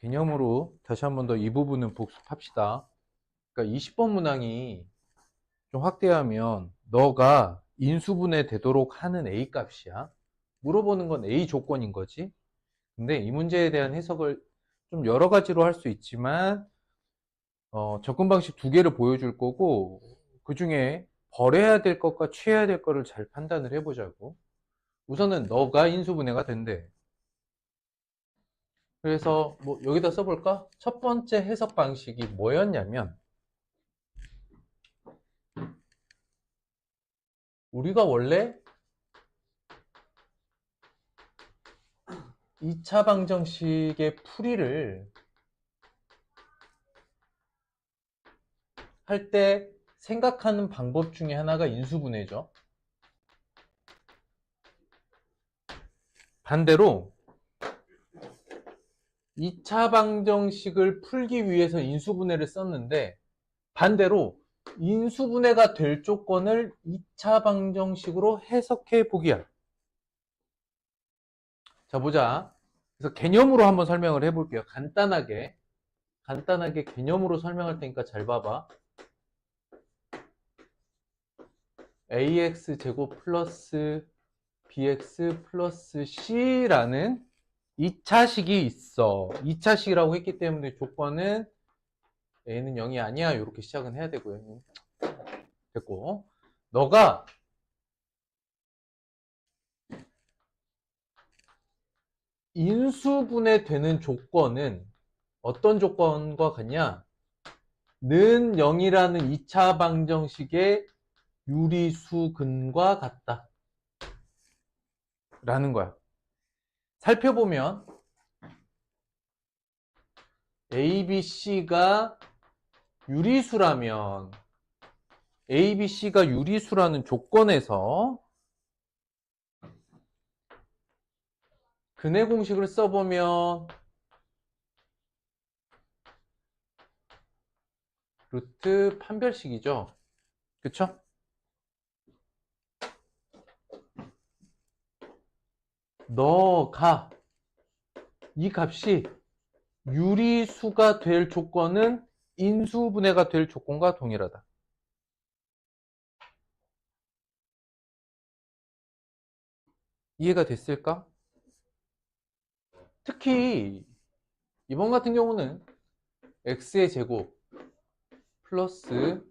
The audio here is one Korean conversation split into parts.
개념으로 다시 한 번 더 이 부분은 복습합시다. 그러니까 20번 문항이 좀 확대하면 너가 인수분해 되도록 하는 A 값이야. 물어보는 건 A 조건인 거지. 근데 이 문제에 대한 해석을 좀 여러 가지로 할 수 있지만 접근 방식 두 개를 보여줄 거고 그 중에 버려야 될 것과 취해야 될 거를 잘 판단을 해보자고. 우선은 너가 인수분해가 된대. 그래서 뭐 여기다 써볼까? 첫 번째 해석 방식이 뭐였냐면 우리가 원래 2차 방정식의 풀이를 할 때 생각하는 방법 중에 하나가 인수분해죠. 반대로 2차 방정식을 풀기 위해서 인수분해를 썼는데 반대로 인수분해가 될 조건을 2차 방정식으로 해석해 보기야. 자, 보자. 그래서 개념으로 한번 설명을 해볼게요. 간단하게 개념으로 설명할 테니까 잘 봐봐. ax제곱 플러스 bx 플러스 c라는 2차식이 있어. 2차식이라고 했기 때문에 조건은 a는 0이 아니야. 이렇게 시작은 해야 되고요. 됐고, 너가 인수분해 되는 조건은 어떤 조건과 같냐? 는 0이라는 2차 방정식의 유리수근과 같다 라는 거야. 살펴보면 A, B, C가 유리수라면 A, B, C가 유리수라는 조건에서 근해 공식을 써보면 루트 판별식이죠. 그쵸? 너가 이 값이 유리수가 될 조건은 인수분해가 될 조건과 동일하다. 이해가 됐을까? 특히 이번 같은 경우는 x의 제곱 플러스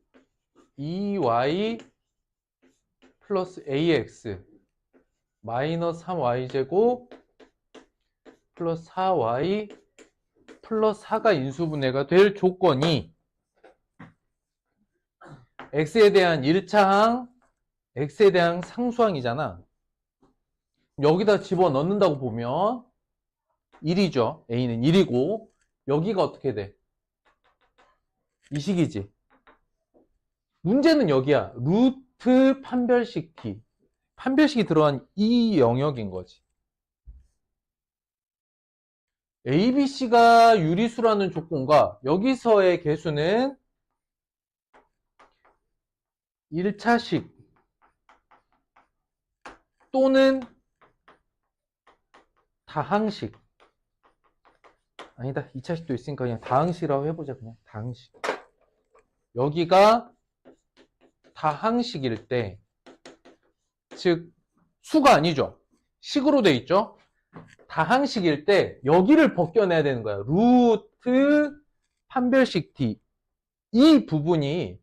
2y 플러스 ax 마이너스 3y제곱 플러스 4y 플러스 4가 인수분해가 될 조건이 x에 대한 1차항, x에 대한 상수항이잖아. 여기다 집어넣는다고 보면 1이죠. a는 1이고 여기가 어떻게 돼? 이 식이지. 문제는 여기야. 루트 판별식이 들어간 이 영역인 거지. A, B, C가 유리수라는 조건과 여기서의 개수는 1차식 또는 다항식. 아니다. 2차식도 있으니까 그냥 다항식이라고 해보자. 그냥 다항식. 여기가 다항식일 때, 즉 수가 아니죠. 식으로 돼 있죠. 다항식일 때 여기를 벗겨내야 되는 거야. 루트 판별식 D. 이 부분이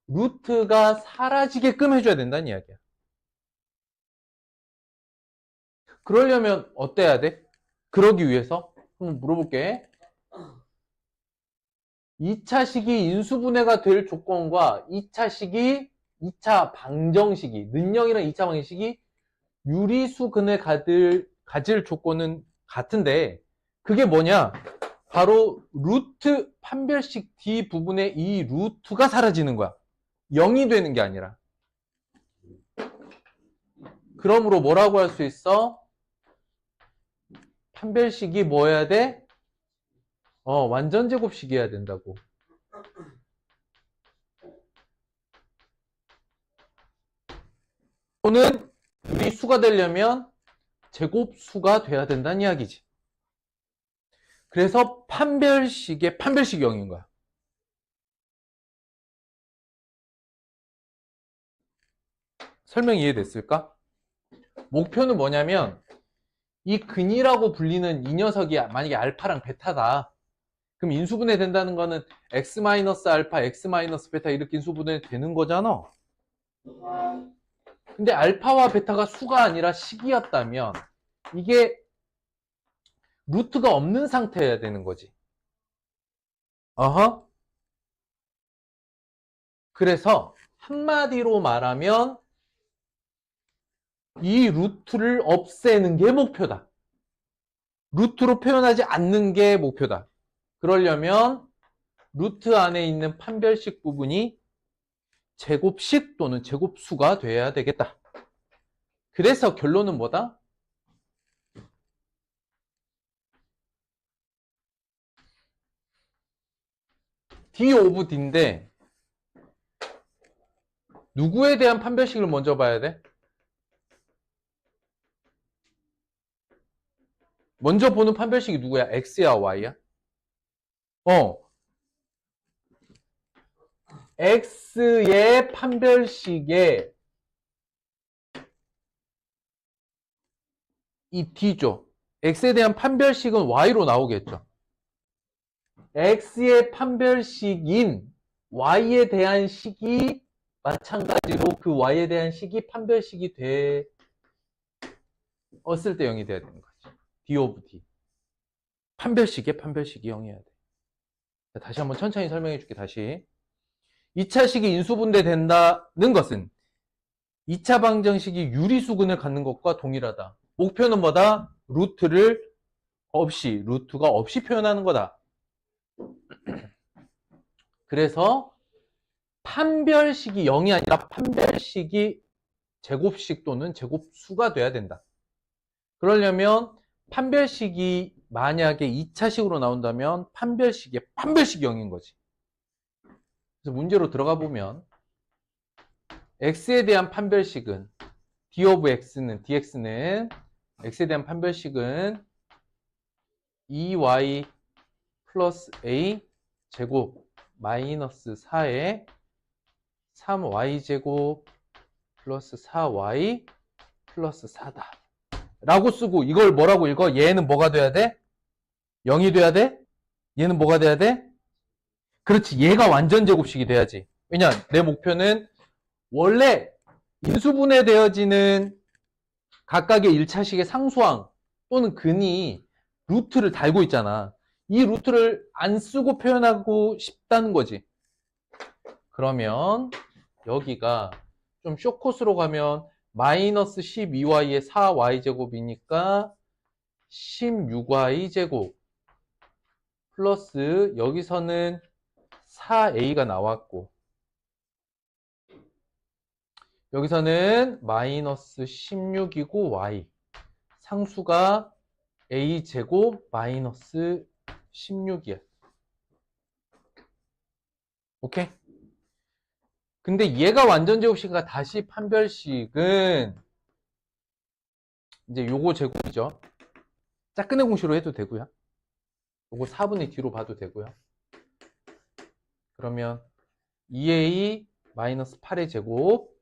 루트가 사라지게끔 해줘야 된다는 이야기야. 그러려면 어때야 돼? 그러기 위해서 한번 물어볼게. 2차식이 인수분해가 될 조건과 2차 방정식이 는영이랑 2차 방정식이 유리수근을 가질 조건은 같은데 그게 뭐냐? 바로 루트 판별식 D 부분에 이 루트가 사라지는 거야. 0이 되는 게 아니라. 그러므로 뭐라고 할 수 있어? 판별식이 뭐 해야 돼? 완전 제곱식이어야 된다고. 또는 유리수가 되려면 제곱수가 돼야 된다는 이야기지. 그래서 판별식의 판별식 0인 거야. 설명 이해됐을까? 목표는 뭐냐면 이 근이라고 불리는 이 녀석이 만약에 알파랑 베타다. 그럼 인수분해 된다는 거는 x-알파, x-베타 이렇게 인수분해 되는 거잖아. 근데 알파와 베타가 수가 아니라 식이었다면 이게 루트가 없는 상태여야 되는 거지. 어허. 그래서 한마디로 말하면 이 루트를 없애는 게 목표다. 루트로 표현하지 않는 게 목표다. 그러려면 루트 안에 있는 판별식 부분이 제곱식 또는 제곱수가 돼야 되겠다. 그래서 결론은 뭐다? D 오브 D인데 누구에 대한 판별식을 먼저 봐야 돼? 먼저 보는 판별식이 누구야? X야, Y야? X의 판별식에 이 D죠. X에 대한 판별식은 Y로 나오겠죠. X의 판별식인 Y에 대한 식이 마찬가지로 그 Y에 대한 식이 판별식이 되었을 때 0이 돼야 되는 거지. D 오브 D. 판별식의 판별식이 0이어야 돼. 다시 한번 천천히 설명해 줄게, 다시. 2차 식이 인수분해 된다는 것은 2차 방정식이 유리수근을 갖는 것과 동일하다. 목표는 뭐다? 루트가 없이 표현하는 거다. 그래서 판별식이 0이 아니라 판별식이 제곱식 또는 제곱수가 돼야 된다. 그러려면 판별식이 만약에 2차식으로 나온다면 판별식이 0인 거지. 그래서 문제로 들어가 보면 x에 대한 판별식은 d of dx는 x에 대한 판별식은 2y 플러스 a 제곱 마이너스 4에 3y 제곱 플러스 4y 플러스 4다 라고 쓰고 이걸 뭐라고 읽어? 얘는 뭐가 돼야 돼? 0이 돼야 돼? 얘는 뭐가 돼야 돼? 그렇지, 얘가 완전 제곱식이 돼야지. 왜냐, 내 목표는 원래 인수분해 되어지는 각각의 1차식의 상수항 또는 근이 루트를 달고 있잖아. 이 루트를 안 쓰고 표현하고 싶다는 거지. 그러면 여기가 좀 쇼코스로 가면 마이너스 12y의 4y제곱이니까 16y제곱 플러스 여기서는 4a가 나왔고 여기서는 마이너스 16이고 y 상수가 a제곱 마이너스 16이야. 오케이? 근데 얘가 완전 제곱식이니까 다시 판별식은 이제 요거 제곱이죠. 짝근의 공식으로 해도 되고요. 요거 4분의 D로 봐도 되고요. 그러면 2a 마이너스 8의 제곱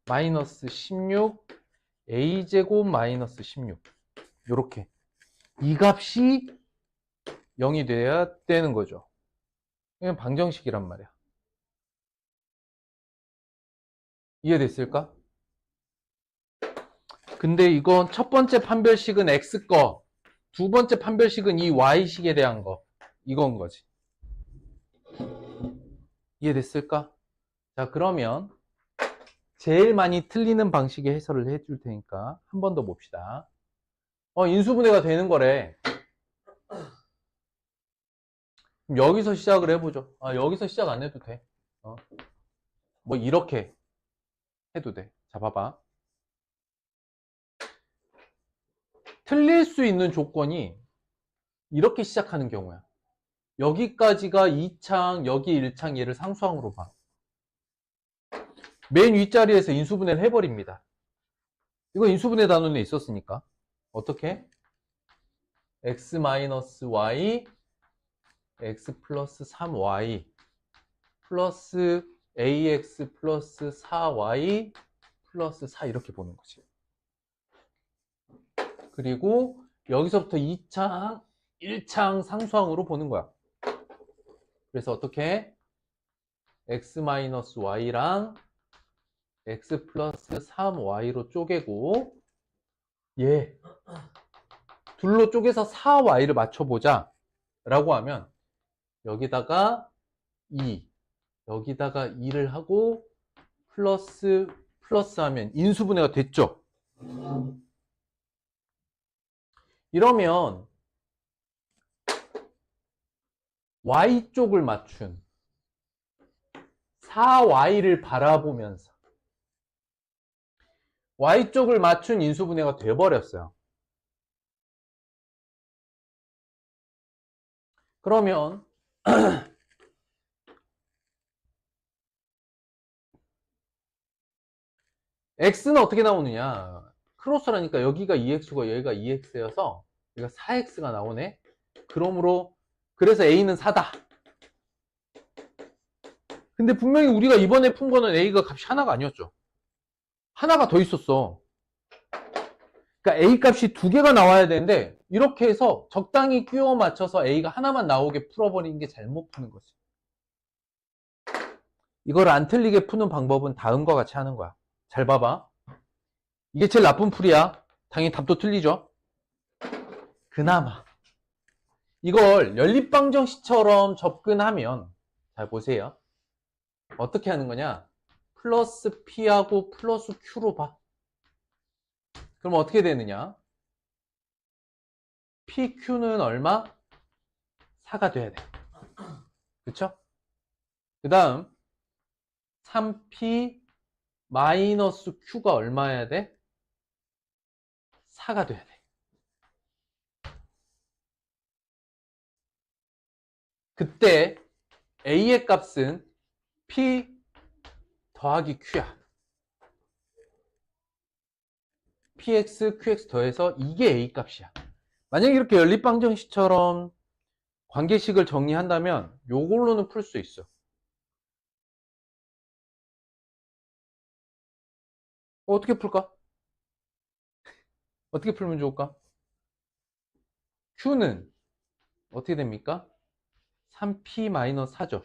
마이너스 16 a제곱 마이너스 16 요렇게 이 값이 0이 돼야 되는 거죠. 이건 방정식이란 말이야. 이해됐을까? 근데 이건 첫 번째 판별식은 x 거, 두 번째 판별식은 이 y식에 대한 거, 이건 거지. 이해됐을까? 자, 그러면 제일 많이 틀리는 방식의 해설을 해줄 테니까 한 번 더 봅시다. 인수분해가 되는 거래. 그럼 여기서 시작을 해보죠. 여기서 시작 안 해도 돼. 뭐 이렇게 해도 돼. 자, 봐봐. 틀릴 수 있는 조건이 이렇게 시작하는 경우야. 여기까지가 2창, 여기 1창 얘를 상수항으로 봐. 맨 윗자리에서 인수분해를 해버립니다. 이거 인수분해 단원에 있었으니까. 어떻게? x 마이너스 y, x 플러스 3y, 플러스 ax 플러스 4y, 플러스 4 이렇게 보는 거지. 그리고 여기서부터 2창, 1창 상수항으로 보는 거야. 그래서 어떻게? x 마이너스 y랑 x 플러스 3y로 쪼개고 얘 둘로 쪼개서 4y를 맞춰보자 라고 하면 여기다가 2 여기다가 2를 하고 플러스 하면 인수분해가 됐죠. 이러면 y쪽을 맞춘 4y를 바라보면서 y쪽을 맞춘 인수분해가 돼버렸어요. 그러면 x는 어떻게 나오느냐? 크로스라니까 여기가 2x고 여기가 2x여서 여기가 4x가 나오네. 그러므로 그래서 a는 4다. 근데 분명히 우리가 이번에 푼 거는 a가 값이 하나가 아니었죠. 하나가 더 있었어. 그러니까 a 값이 두 개가 나와야 되는데 이렇게 해서 적당히 끼워 맞춰서 a가 하나만 나오게 풀어버리는 게 잘못 푸는 거지. 이걸 안 틀리게 푸는 방법은 다음과 같이 하는 거야. 잘 봐봐. 이게 제일 나쁜 풀이야. 당연히 답도 틀리죠. 그나마 이걸 연립방정식처럼 접근하면 잘 보세요. 어떻게 하는 거냐? 플러스 P하고 플러스 Q로 봐. 그럼 어떻게 되느냐? PQ는 얼마? 4가 돼야 돼. 그쵸? 그 다음 3P 마이너스 Q가 얼마여야 돼? 4가 돼야 돼. 그때 A의 값은 P 더하기 Q야. PX, QX 더해서 이게 A 값이야. 만약에 이렇게 연립방정식처럼 관계식을 정리한다면 요걸로는 풀 수 있어. 어떻게 풀까? 어떻게 풀면 좋을까? Q는 어떻게 됩니까? 3P-4죠.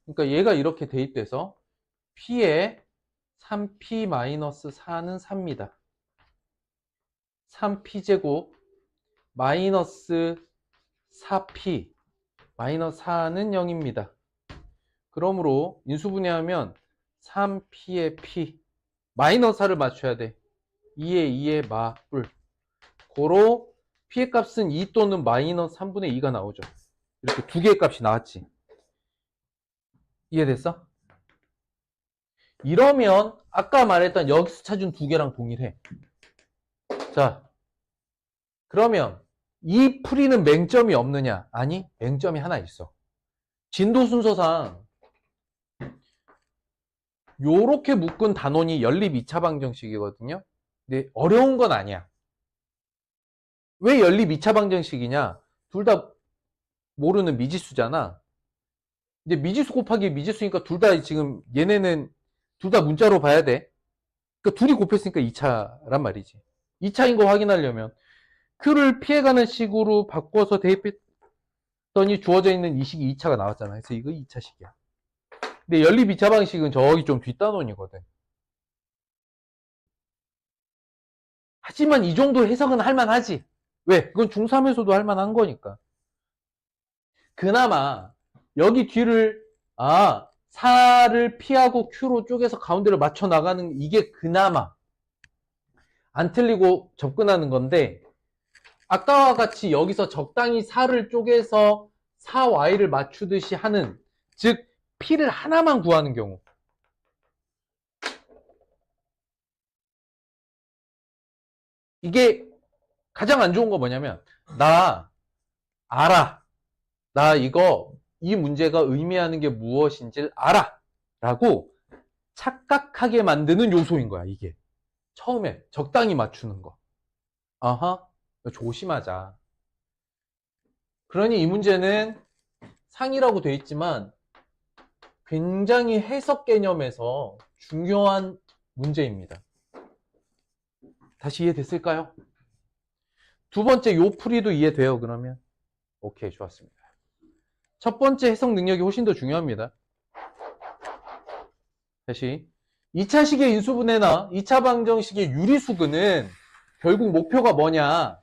그러니까 얘가 이렇게 대입돼서 P에 3P-4는 3입니다. 3P제곱 마이너스 4P 마이너스 4는 0입니다. 그러므로 인수분해하면 3P에 P 마이너스 4를 맞춰야 돼. 2에 2에 마뿔 고로 P의 값은 2 또는 마이너스 3분의 2가 나오죠. 이렇게 두 개의 값이 나왔지. 이해됐어? 이러면 아까 말했던 여기서 찾은 두 개랑 동일해. 자, 그러면 이 풀이는 맹점이 없느냐? 아니, 맹점이 하나 있어. 진도 순서상 요렇게 묶은 단원이 연립 2차 방정식이거든요. 근데 어려운 건 아니야. 왜 연립 2차 방정식이냐? 둘 다 모르는 미지수잖아. 근데 미지수 곱하기 미지수니까 둘 다 지금 얘네는 둘 다 문자로 봐야 돼. 그러니까 둘이 곱했으니까 2차란 말이지. 2차인 거 확인하려면 Q를 피해가는 식으로 바꿔서 대입했더니 주어져 있는 이 식이 2차가 나왔잖아. 그래서 이거 2차식이야. 근데 연립 2차 방식은 저기 좀 뒷단원이거든. 하지만 이 정도 해석은 할만하지. 왜? 그건 중3에서도 할만한 거니까. 그나마 여기 뒤를 4를 P하고 Q로 쪼개서 가운데를 맞춰 나가는 이게 그나마 안 틀리고 접근하는 건데 아까와 같이 여기서 적당히 4를 쪼개서 4y를 맞추듯이 하는 즉 P를 하나만 구하는 경우 이게 가장 안 좋은 거 뭐냐면 나 알아. 나 이 문제가 의미하는 게 무엇인지를 알아. 라고 착각하게 만드는 요소인 거야, 이게. 처음에 적당히 맞추는 거. 아하. 조심하자. 그러니 이 문제는 상이라고 돼 있지만 굉장히 해석 개념에서 중요한 문제입니다. 다시 이해됐을까요? 두 번째 요 풀이도 이해돼요, 그러면? 오케이, 좋았습니다. 첫 번째 해석 능력이 훨씬 더 중요합니다. 다시 2차식의 인수분해나 2차 방정식의 유리수근은 결국 목표가 뭐냐?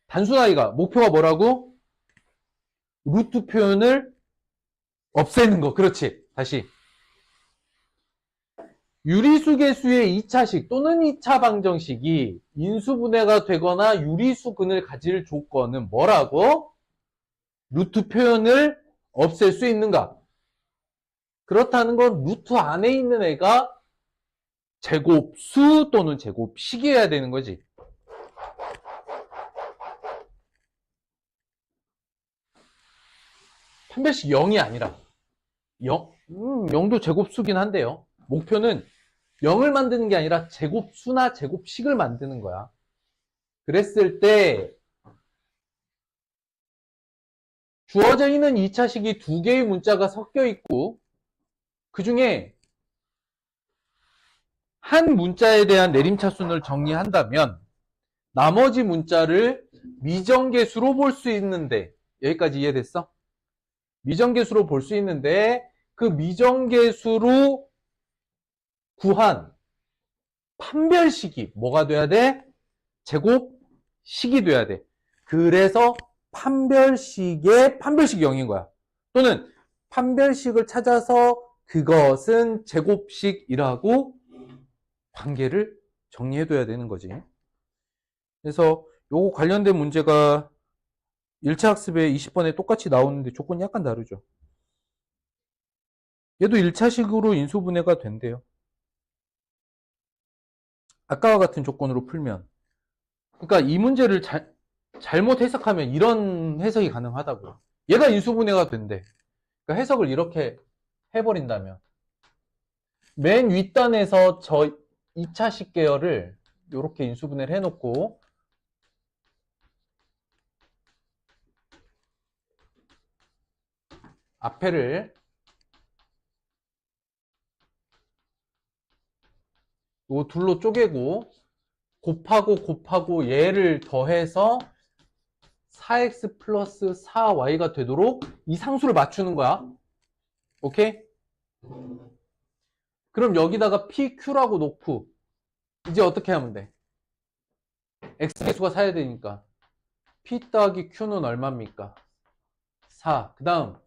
단순하기가 목표가 뭐라고? 루트 표현을 없애는 거. 그렇지. 다시 유리수 계수의 2차식 또는 2차 방정식이 인수분해가 되거나 유리수근을 가질 조건은 뭐라고? 루트 표현을 없앨 수 있는가? 그렇다는 건 루트 안에 있는 애가 제곱수 또는 제곱식이어야 되는 거지. 판별식 0이 아니라 0도 제곱수긴 한데요. 목표는 0을 만드는 게 아니라 제곱수나 제곱식을 만드는 거야. 그랬을 때 주어져 있는 2차식이 두 개의 문자가 섞여 있고 그 중에 한 문자에 대한 내림차순을 정리한다면 나머지 문자를 미정계수로 볼 수 있는데 여기까지 이해됐어? 미정계수로 볼 수 있는데 그 미정계수로 구한 판별식이 뭐가 돼야 돼? 제곱식이 돼야 돼. 그래서 판별식이 0인 거야. 또는 판별식을 찾아서 그것은 제곱식이라고 관계를 정리해둬야 되는 거지. 그래서 요거 관련된 문제가 1차 학습에 20번에 똑같이 나오는데 조건이 약간 다르죠. 얘도 1차식으로 인수분해가 된대요. 아까와 같은 조건으로 풀면. 그러니까 이 문제를 잘못 해석하면 이런 해석이 가능하다고요. 얘가 인수분해가 된대. 그러니까 해석을 이렇게 해버린다면 맨 윗단에서 저 2차식 계열을 이렇게 인수분해를 해놓고 앞에를 요 둘로 쪼개고 곱하고 얘를 더해서 4x 플러스 4y가 되도록 이 상수를 맞추는 거야. 오케이? 그럼 여기다가 pq라고 놓고 이제 어떻게 하면 돼? x계수가 4야 되니까 p 더하기 q는 얼마입니까? 4. 그 다음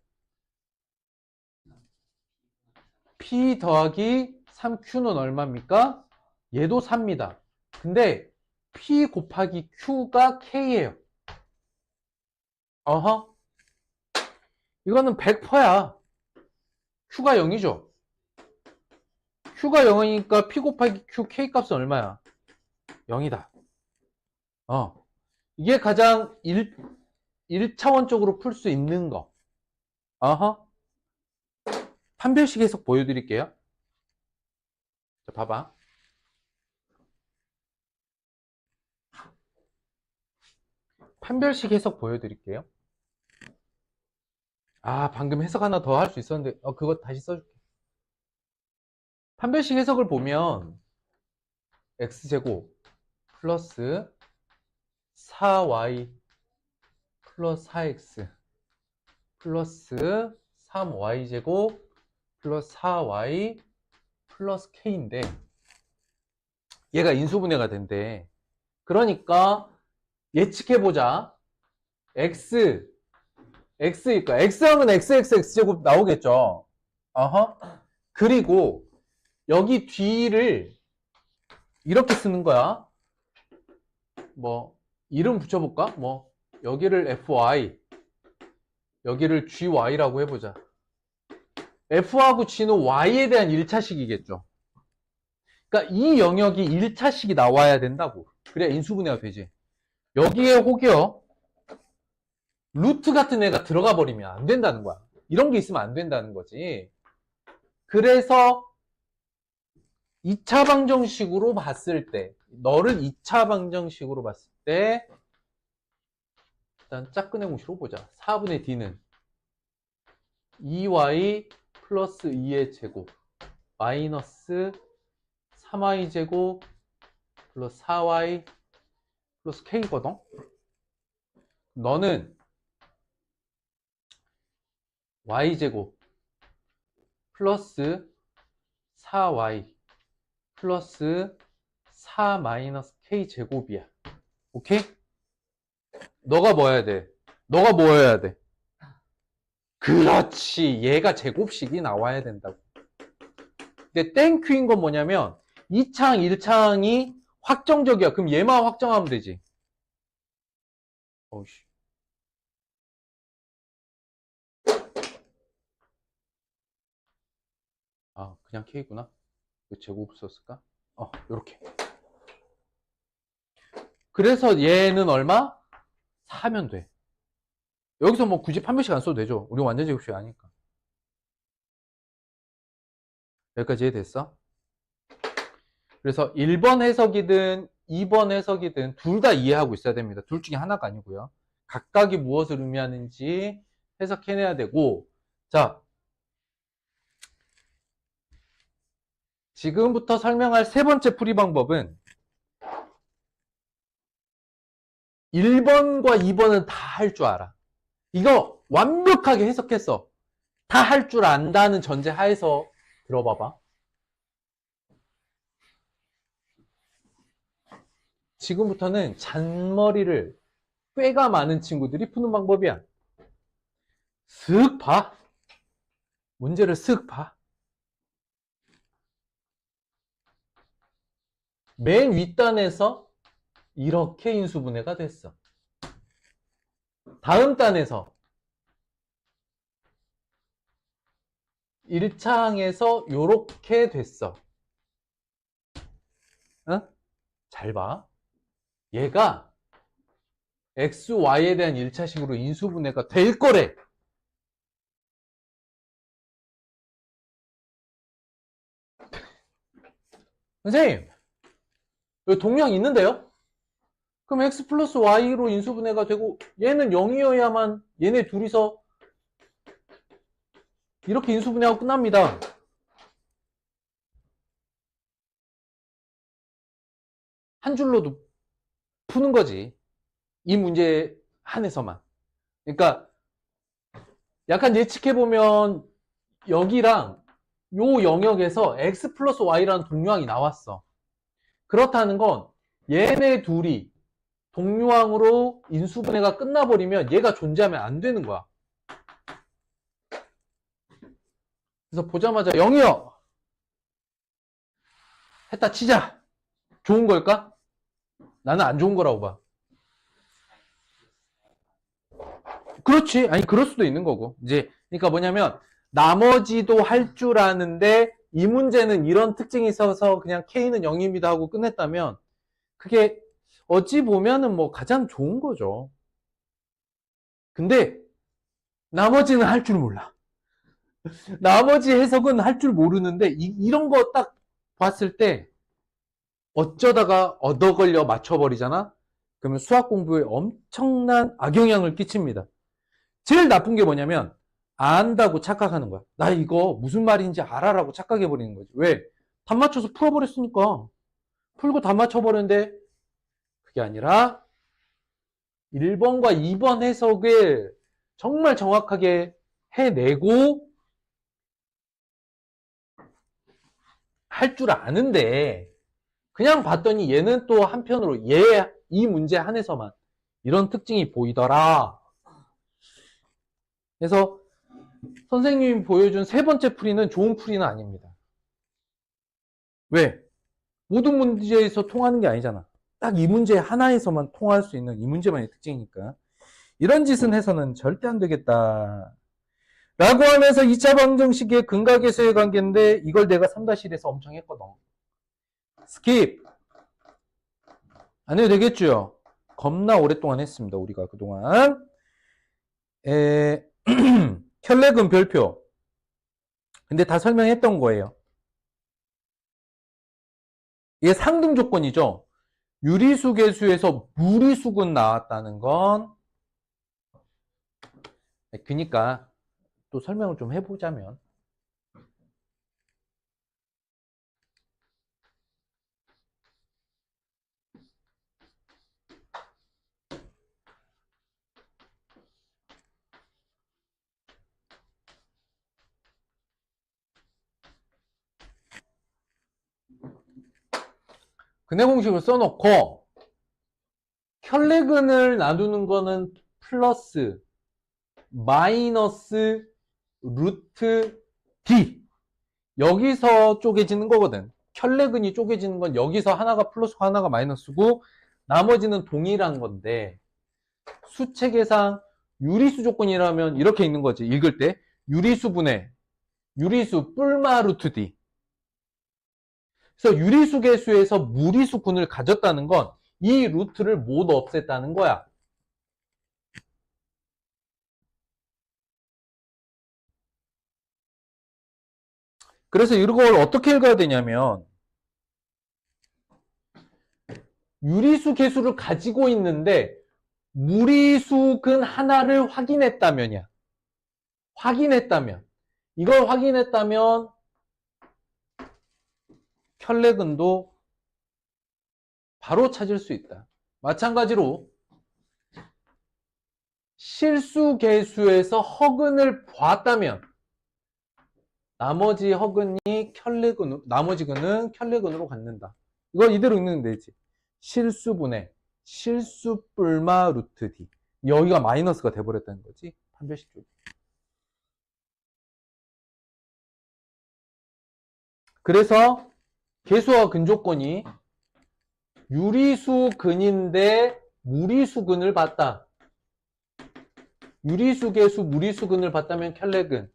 p 더하기 3q는 얼마입니까? 얘도 4입니다. 근데 p 곱하기 q가 k예요. 어허. 이거는 100%야. q가 0이죠. q가 0이니까 p 곱하기 q k 값은 얼마야? 0이다. 이게 가장 1차원적으로 풀 수 있는 거. 어허. 판별식 해석 보여드릴게요. 자, 봐봐. 판별식 해석 보여드릴게요. 방금 해석 하나 더 할 수 있었는데, 그거 다시 써줄게. 판별식 해석을 보면, x제곱 플러스 4y 플러스 4x 플러스 3y제곱 플러스 4y 플러스 k인데, 얘가 인수분해가 된대. 그러니까, 예측해보자. x일 거야. x하면 x제곱 나오겠죠. 어허. 그리고 여기 뒤를 이렇게 쓰는 거야. 이름 붙여볼까? 여기를 fy, 여기를 gy라고 해보자. f하고 g는 y에 대한 1차식이겠죠. 그러니까 이 영역이 1차식이 나와야 된다고. 그래야 인수분해가 되지. 여기에 혹여 루트 같은 애가 들어가 버리면 안 된다는 거야. 이런 게 있으면 안 된다는 거지. 그래서 2차 방정식으로 봤을 때, 너를 2차 방정식으로 봤을 때 일단 짝꿍의 공식으로 보자. 4분의 d는 2y 플러스 2의 제곱 마이너스 3y 제곱 플러스 4y 플러스 k거든. 너는 y제곱 플러스 4y 플러스 4 마이너스 k제곱이야. 오케이? 너가 뭐 해야 돼? 너가 뭐 해야 돼? 그렇지. 얘가 제곱식이 나와야 된다고. 근데 땡큐인 건 뭐냐면 2창, 1창이 확정적이야. 그럼 얘만 확정하면 되지. 어이씨. 아, 그냥 K구나. 왜 제곱 썼을까? 요렇게. 그래서 얘는 얼마? 4면 돼. 여기서 뭐 굳이 판별식 안 써도 되죠. 우리 완전 제곱식 아니니까. 여기까지 이해됐어? 그래서 1번 해석이든 2번 해석이든 둘 다 이해하고 있어야 됩니다. 둘 중에 하나가 아니고요. 각각이 무엇을 의미하는지 해석해내야 되고, 자, 지금부터 설명할 세 번째 풀이 방법은 1번과 2번은 다 할 줄 알아. 이거 완벽하게 해석했어. 다 할 줄 안다는 전제 하에서 들어봐봐. 지금부터는 잔머리를 꾀가 많은 친구들이 푸는 방법이야. 슥 봐. 문제를 슥 봐. 맨 윗단에서 이렇게 인수분해가 됐어. 다음 단에서 1창에서 요렇게 됐어. 잘 봐. 얘가 x, y에 대한 1차식으로 인수분해가 될 거래. 선생님, 여기 동량 있는데요? 그럼 x 플러스 y로 인수분해가 되고 얘는 0이어야만 얘네 둘이서 이렇게 인수분해하고 끝납니다. 한 줄로도 푸는 거지. 이 문제 한해서만. 그러니까 약간 예측해보면 여기랑 요 영역에서 x 플러스 y라는 동류항이 나왔어. 그렇다는 건 얘네 둘이 동류항으로 인수분해가 끝나버리면 얘가 존재하면 안 되는 거야. 그래서 보자마자 0이요! 했다 치자. 좋은 걸까? 나는 안 좋은 거라고 봐. 그렇지. 아니, 그럴 수도 있는 거고. 이제, 그러니까 뭐냐면, 나머지도 할 줄 아는데, 이 문제는 이런 특징이 있어서 그냥 K는 0입니다 하고 끝냈다면, 그게 어찌 보면은 뭐 가장 좋은 거죠. 근데, 나머지는 할 줄 몰라. 나머지 해석은 할 줄 모르는데, 이런 거 딱 봤을 때, 어쩌다가 얻어 걸려 맞춰버리잖아? 그러면 수학 공부에 엄청난 악영향을 끼칩니다. 제일 나쁜 게 뭐냐면 안다고 착각하는 거야. 나 이거 무슨 말인지 알아라고 착각해버리는 거지. 왜? 답 맞춰서 풀어버렸으니까. 풀고 답 맞춰버렸는데 그게 아니라 1번과 2번 해석을 정말 정확하게 해내고 할 줄 아는데 그냥 봤더니 얘는 또 한편으로 이 문제 한해서만 이런 특징이 보이더라. 그래서 선생님이 보여준 세 번째 풀이는 좋은 풀이는 아닙니다. 왜? 모든 문제에서 통하는 게 아니잖아. 딱 이 문제 하나에서만 통할 수 있는 이 문제만의 특징이니까. 이런 짓은 해서는 절대 안 되겠다. 라고 하면서 2차 방정식의 근각에서의 관계인데 이걸 내가 3-1에서 엄청 했거든. 스킵. 안 해도 되겠죠? 겁나 오랫동안 했습니다. 우리가 그동안. 혈렉은 별표. 근데 다 설명했던 거예요. 이게 상등 조건이죠. 유리수 계수에서 무리수군 나왔다는 건 그니까 또 설명을 좀 해보자면, 근해 공식을 써놓고 켤레근을 나누는 거는 플러스 마이너스 루트 D, 여기서 쪼개지는 거거든. 켤레근이 쪼개지는 건 여기서 하나가 플러스고 하나가 마이너스고 나머지는 동일한 건데, 수체계상 유리수 조건이라면 이렇게 있는 거지. 읽을 때 유리수분의 유리수 뿔마 루트 D. 그래서 유리수 계수에서 무리수군을 가졌다는 건 이 루트를 모두 없앴다는 거야. 그래서 이걸 어떻게 읽어야 되냐면, 유리수 계수를 가지고 있는데 무리수근 하나를 확인했다면이야. 확인했다면, 이걸 확인했다면 켤레근도 바로 찾을 수 있다. 마찬가지로 실수 계수에서 허근을 보았다면 나머지 근은 켤레근으로 갖는다. 이걸 이대로 읽는 되지. 실수분의 실수 뿔마 루트 D. 여기가 마이너스가 돼버렸다는 거지. 판별식 쪽이. 그래서 계수와 근조건이 유리수 근인데 무리수 근을 봤다. 유리수 계수 무리수 근을 봤다면 켤레근.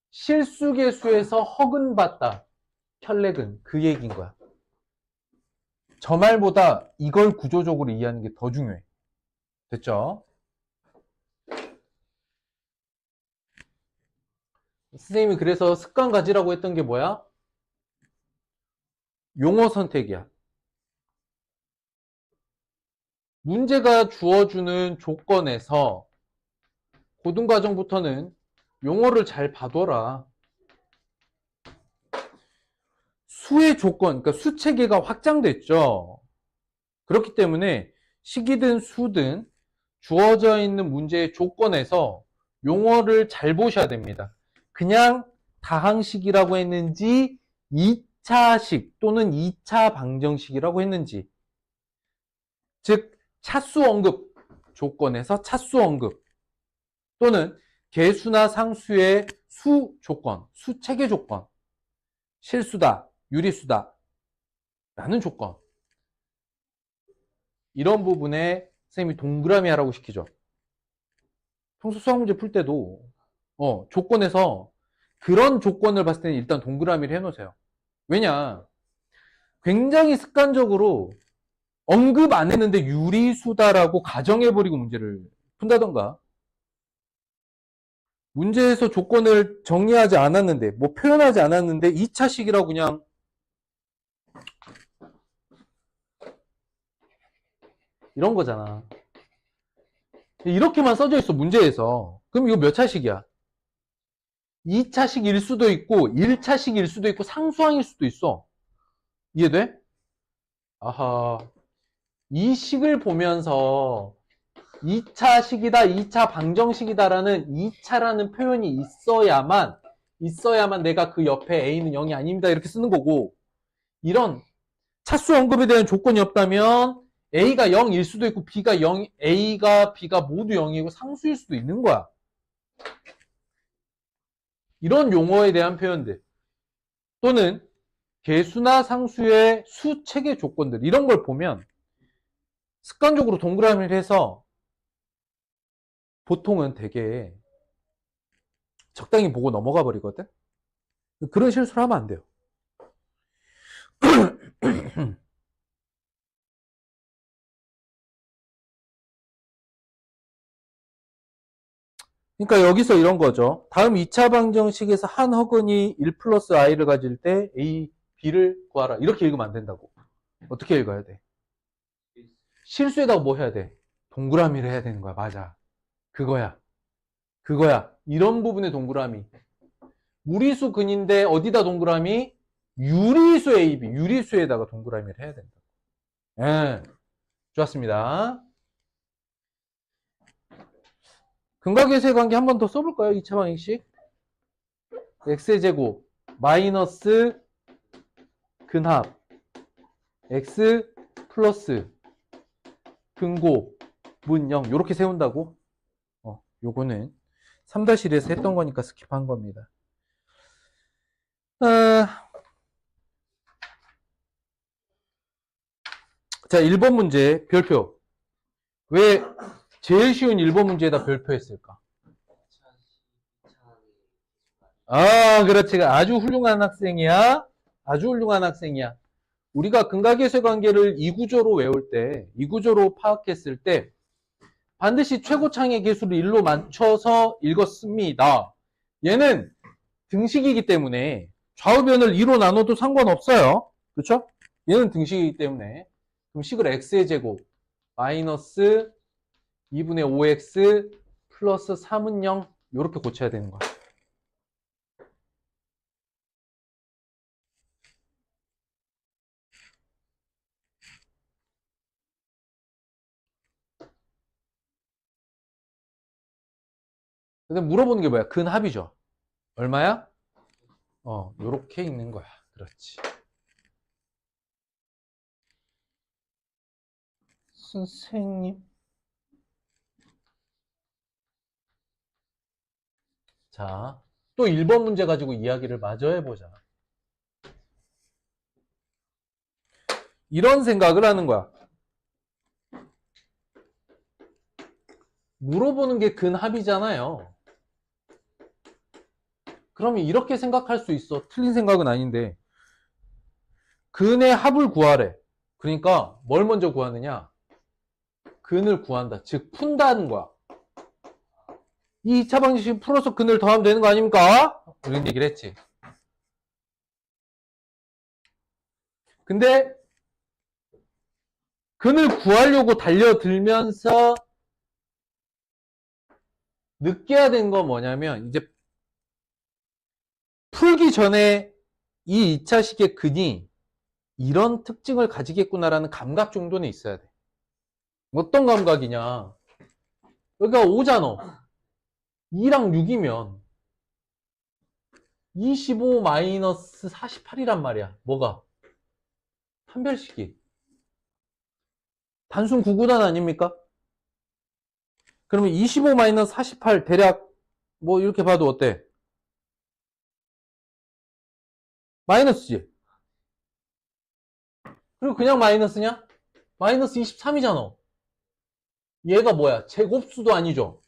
실수 계수에서 허근 봤다. 켤레근. 그 얘기인 거야. 저 말보다 이걸 구조적으로 이해하는 게 더 중요해. 됐죠? 선생님이 그래서 습관 가지라고 했던 게 뭐야? 용어 선택이야. 문제가 주어주는 조건에서 고등과정부터는 용어를 잘 봐둬라. 수의 조건, 그러니까 수체계가 확장됐죠. 그렇기 때문에 식이든 수든 주어져 있는 문제의 조건에서 용어를 잘 보셔야 됩니다. 그냥 다항식이라고 했는지 2차식 또는 2차 방정식이라고 했는지, 즉 차수 언급 조건에서 차수 언급 또는 개수나 상수의 수 조건, 수체계 조건, 실수다, 유리수다 라는 조건, 이런 부분에 선생님이 동그라미 하라고 시키죠. 평소 수학 문제 풀 때도 조건에서 그런 조건을 봤을 때는 일단 동그라미를 해놓으세요. 왜냐, 굉장히 습관적으로 언급 안 했는데 유리수다라고 가정해버리고 문제를 푼다던가, 문제에서 조건을 정리하지 않았는데, 뭐 표현하지 않았는데 2차식이라고 그냥 이런 거잖아. 이렇게만 써져 있어, 문제에서. 그럼 이거 몇 차식이야? 2차식일 수도 있고 1차식일 수도 있고 상수항일 수도 있어. 이해돼? 아하. 이 식을 보면서 2차식이다, 2차 방정식이다라는 2차라는 표현이 있어야만 내가 그 옆에 A는 0이 아닙니다 이렇게 쓰는 거고, 이런 차수 언급에 대한 조건이 없다면 A가 0일 수도 있고 B가 0, A가 B가 모두 0이고 상수일 수도 있는 거야. 이런 용어에 대한 표현들 또는 개수나 상수의 수체계 조건들, 이런 걸 보면 습관적으로 동그라미를 해서 보통은 되게 적당히 보고 넘어가 버리거든. 그런 실수를 하면 안 돼요. 그러니까 여기서 이런 거죠. 다음 2차 방정식에서 한 허근이 1 플러스 i를 가질 때 a, b를 구하라. 이렇게 읽으면 안 된다고. 어떻게 읽어야 돼? 실수에다가 뭐 해야 돼? 동그라미를 해야 되는 거야. 맞아. 그거야. 그거야. 이런 부분의 동그라미. 무리수 근인데 어디다 동그라미? 유리수 AB, 유리수에다가 동그라미를 해야 된다. 예, 좋았습니다. 근각의 세관계 한 번 더 써볼까요? 2차 방정식. x제곱 마이너스 근합 x 플러스 근고 문0 요렇게 세운다고? 요거는 3-1에서 했던 거니까 스킵한 겁니다. 자, 1번 문제 별표. 왜 제일 쉬운 1번 문제에다 별표했을까? 그렇지. 아주 훌륭한 학생이야. 아주 훌륭한 학생이야. 우리가 근각의세 관계를 이 구조로 외울 때, 이 구조로 파악했을 때 반드시 최고창의 개수를 1로 맞춰서 읽었습니다. 얘는 등식이기 때문에 좌우변을 2로 나눠도 상관없어요. 그렇죠? 얘는 등식이기 때문에 그럼 식을 x의 제곱 마이너스 2분의 5x 플러스 3은 0 이렇게 고쳐야 되는 거야. 근데 물어보는 게 뭐야? 근합이죠. 얼마야? 요렇게 있는 거야. 그렇지. 선생님. 자, 또 1번 문제 가지고 이야기를 마저 해보자. 이런 생각을 하는 거야. 물어보는 게 근합이잖아요. 그러면 이렇게 생각할 수 있어. 틀린 생각은 아닌데. 근의 합을 구하래. 그러니까 뭘 먼저 구하느냐? 근을 구한다. 즉 푼다는 거야. 이 2차 방정식 풀어서 근을 더하면 되는 거 아닙니까? 이런 얘기를 했지. 근데 근을 구하려고 달려들면서 느껴야 되는 건 뭐냐면 이제 풀기 전에 이 2차식의 근이 이런 특징을 가지겠구나라는 감각 정도는 있어야 돼. 어떤 감각이냐? 여기가 5잖아. 2랑 6이면 25 마이너스 48이란 말이야. 뭐가? 판별식이. 단순 구구단 아닙니까? 그러면 25 마이너스 48 대략 뭐 이렇게 봐도 어때? 마이너스지. 그리고 그냥 마이너스냐? 마이너스 23이잖아. 얘가 뭐야? 제곱수도 아니죠.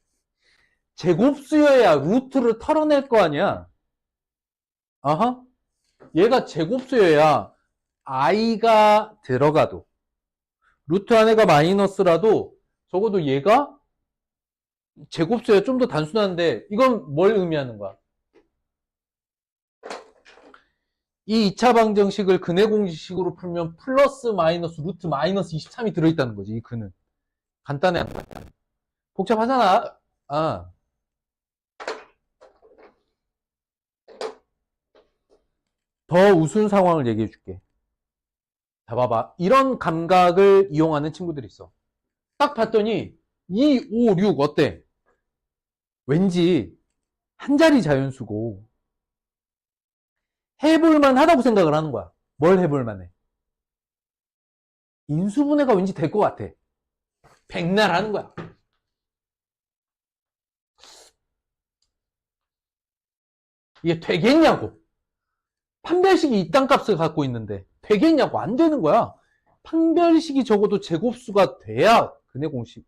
제곱수여야 루트를 털어낼 거 아니야. 아하. 얘가 제곱수여야 i가 들어가도 루트 안에가 마이너스라도 적어도 얘가 제곱수여야 좀 더 단순한데 이건 뭘 의미하는 거야? 이 2차 방정식을 근의 공식으로 풀면 플러스 마이너스 루트 마이너스 23이 들어있다는 거지. 이 근은. 간단해. 복잡하잖아. 더 우스운 상황을 얘기해 줄게. 자, 봐봐. 이런 감각을 이용하는 친구들이 있어. 딱 봤더니 2, 5, 6 어때? 왠지 한 자리 자연수고 해볼만 하다고 생각을 하는 거야. 뭘 해볼만 해? 인수분해가 왠지 될 것 같아. 백날 하는 거야. 이게 되겠냐고. 판별식이 이딴 값을 갖고 있는데 되겠냐고. 안 되는 거야. 판별식이 적어도 제곱수가 돼야 근의 공식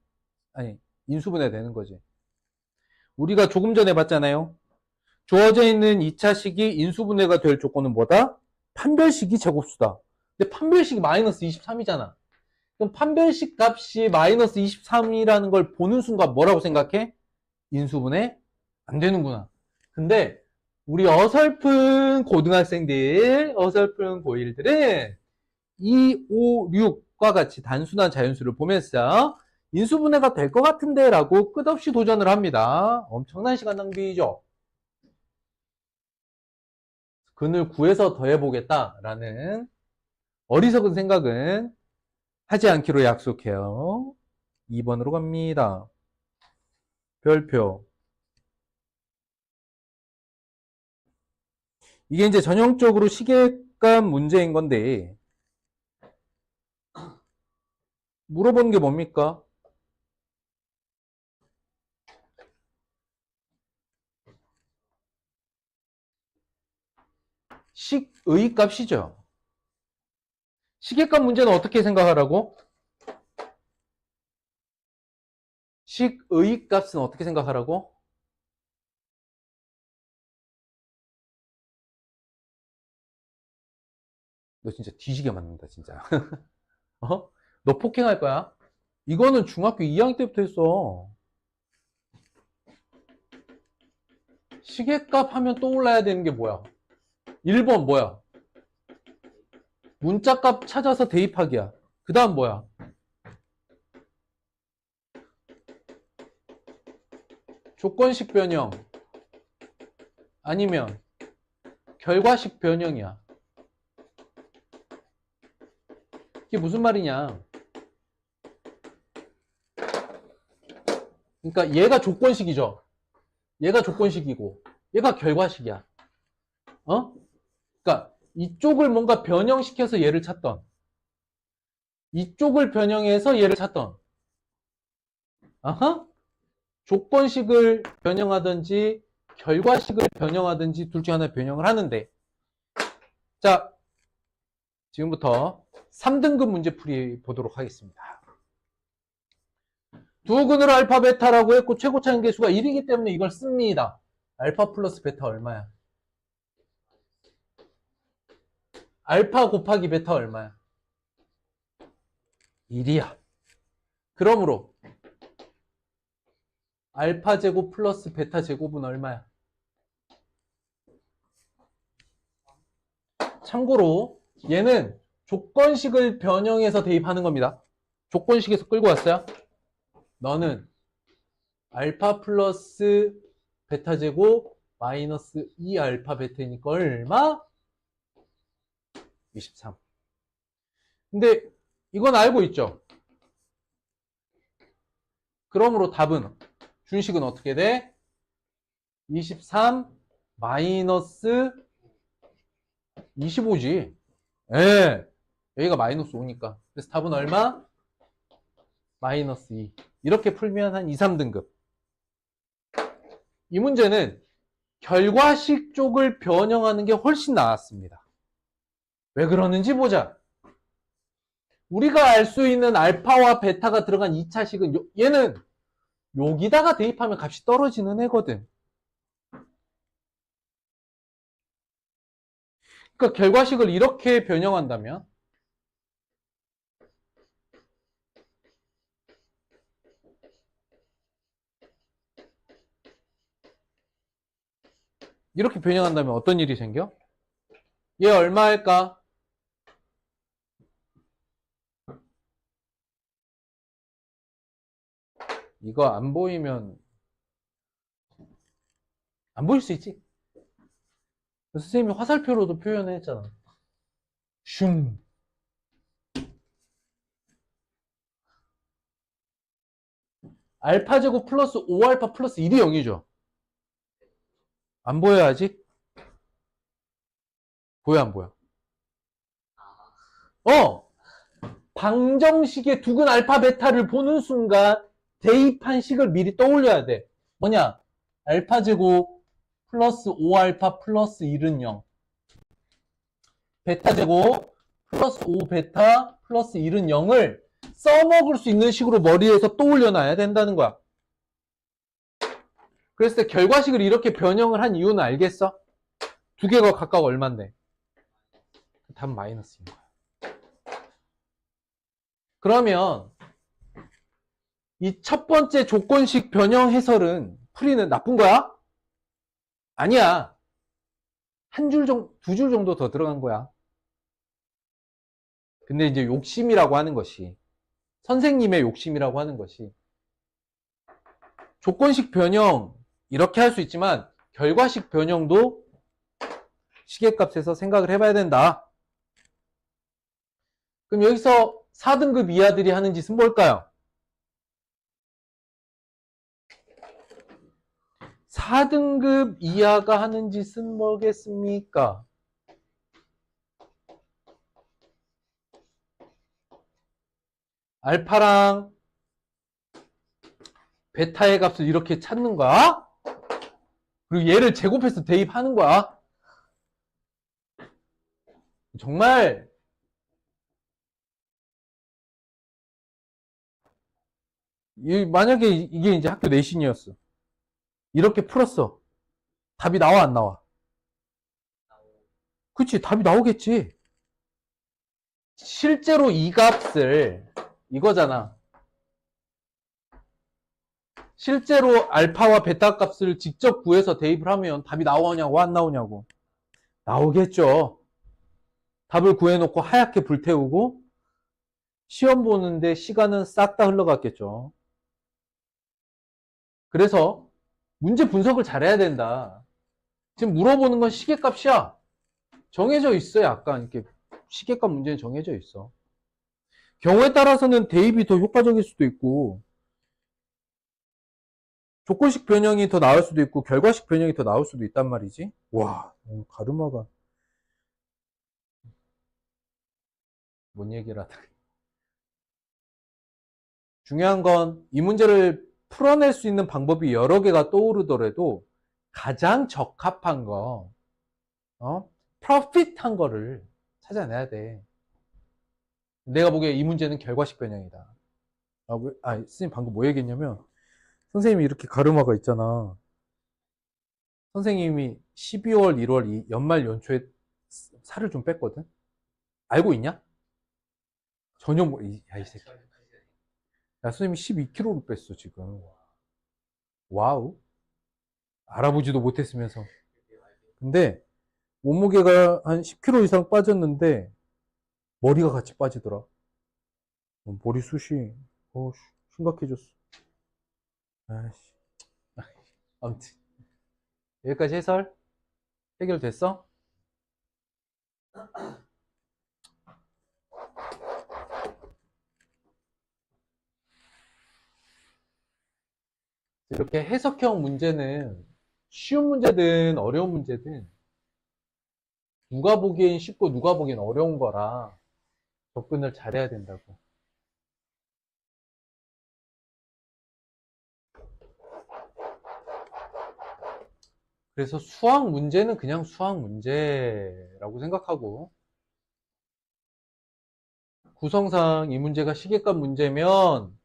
아니 인수분해 되는 거지. 우리가 조금 전에 봤잖아요. 주어져 있는 2차식이 인수분해가 될 조건은 뭐다? 판별식이 제곱수다. 근데 판별식이 마이너스 23이잖아. 그럼 판별식 값이 마이너스 23이라는 걸 보는 순간 뭐라고 생각해? 인수분해 안 되는구나. 근데 우리 어설픈 고등학생들, 어설픈 고1들은 2, 5, 6과 같이 단순한 자연수를 보면서 인수분해가 될 것 같은데 라고 끝없이 도전을 합니다. 엄청난 시간 낭비죠. 근을 구해서 더해보겠다라는 어리석은 생각은 하지 않기로 약속해요. 2번으로 갑니다. 별표. 이게 이제 전형적으로 시계값 문제인 건데, 물어보는 게 뭡니까? 식의 값이죠. 시계값 문제는 어떻게 생각하라고? 식의 값은 어떻게 생각하라고? 너 진짜 뒤지게 맞는다, 진짜. 어? 너 폭행할 거야? 이거는 중학교 2학년 때부터 했어. 시계값 하면 떠올라야 되는 게 뭐야? 1번 뭐야? 문자값 찾아서 대입하기야. 그 다음 뭐야? 조건식 변형 아니면 결과식 변형이야. 이게 무슨 말이냐? 그러니까 얘가 조건식이죠. 얘가 조건식이고 얘가 결과식이야. 어? 그러니까 이쪽을 뭔가 변형시켜서 얘를 찾던, 이쪽을 변형해서 얘를 찾던, 아하? 조건식을 변형하든지 결과식을 변형하든지 둘 중에 하나 변형을 하는데, 자, 지금부터 3등급 문제풀이 보도록 하겠습니다. 두 근으로 알파 베타라고 했고 최고 차인 계수가 1이기 때문에 이걸 씁니다. 알파 플러스 베타 얼마야? 알파 곱하기 베타 얼마야? 1이야. 그러므로 알파 제곱 플러스 베타 제곱은 얼마야? 참고로 얘는 조건식을 변형해서 대입하는 겁니다. 조건식에서 끌고 왔어요. 너는 알파 플러스 베타 제곱 마이너스 2알파 베타니까 얼마? 23. 근데 이건 알고 있죠? 그러므로 답은 준식은 어떻게 돼? 23 마이너스 25지. 예. 여기가 마이너스 5니까. 그래서 답은 얼마? 마이너스 2. 이렇게 풀면 한 2, 3등급. 이 문제는 결과식 쪽을 변형하는 게 훨씬 나았습니다. 왜 그러는지 보자. 우리가 알 수 있는 알파와 베타가 들어간 2차식은 얘는 여기다가 대입하면 값이 떨어지는 애거든. 그러니까 결과식을 이렇게 변형한다면 이렇게 변형한다면 어떤 일이 생겨? 얘 얼마 할까? 이거 안 보이면 안 보일 수 있지. 선생님이 화살표로도 표현했잖아. 슝. 알파 제곱 플러스 5알파 플러스 1이 0이죠. 안 보여 아직? 보여 안 보여? 방정식의 두근 알파 베타를 보는 순간 대입한 식을 미리 떠올려야 돼. 뭐냐? 알파 제곱 플러스 5알파 플러스 1은 0. 베타 제곱 플러스 5베타 플러스 1은 0을 써먹을 수 있는 식으로 머리에서 떠올려 놔야 된다는 거야. 그랬을 때 결과식을 이렇게 변형을 한 이유는 알겠어? 두 개가 각각 얼만데? 답은 마이너스인 거야. 그러면 이 첫 번째 조건식 변형 해설은 풀이는 나쁜 거야? 아니야. 한 줄 정도, 두 줄 정도 더 들어간 거야. 근데 이제 욕심이라고 하는 것이 선생님의 욕심이라고 하는 것이 조건식 변형 이렇게 할 수 있지만 결과식 변형도 시계값에서 생각을 해봐야 된다. 그럼 여기서 4등급 이하들이 하는 짓은 뭘까요? 4등급 이하가 하는 짓은 뭐겠습니까? 알파랑 베타의 값을 이렇게 찾는 거야. 그리고 얘를 제곱해서 대입하는 거야. 정말 만약에 이게 이제 학교 내신이었어. 이렇게 풀었어. 답이 나와 안 나와? 그치, 답이 나오겠지. 실제로 이 값을 이거잖아. 실제로 알파와 베타 값을 직접 구해서 대입을 하면 답이 나오냐고 안 나오냐고. 나오겠죠. 답을 구해놓고 하얗게 불태우고 시험 보는데 시간은 싹 다 흘러갔겠죠. 그래서 문제 분석을 잘해야 된다. 지금 물어보는 건 시계값이야. 정해져 있어. 약간 이렇게 시계값 문제는 정해져 있어. 경우에 따라서는 대입이 더 효과적일 수도 있고 조건식 변형이 더 나을 수도 있고 결과식 변형이 더 나올 수도 있단 말이지. 와, 가르마가 뭔 얘기를 하다. 중요한 건 이 문제를 풀어낼 수 있는 방법이 여러 개가 떠오르더라도 가장 적합한 거, 프로핏한 거를 찾아내야 돼. 내가 보기에 이 문제는 결과식 변형이다. 선생님 방금 뭐 얘기했냐면 선생님이 이렇게 가르마가 있잖아. 선생님이 12월, 1월 이 연말 연초에 살을 좀 뺐거든? 알고 있냐? 전혀 야, 이 새끼. 야, 선생님이 12kg를 뺐어, 지금. 와우. 알아보지도 못했으면서. 근데 몸무게가 한 10kg 이상 빠졌는데 머리가 같이 빠지더라. 머리숱이 심각해졌어. 아이씨. 아무튼 여기까지 해설 해결됐어? 이렇게 해석형 문제는 쉬운 문제든 어려운 문제든 누가 보기엔 쉽고 누가 보기엔 어려운 거라 접근을 잘해야 된다고. 그래서 수학 문제는 그냥 수학 문제라고 생각하고 구성상 이 문제가 시계값 문제면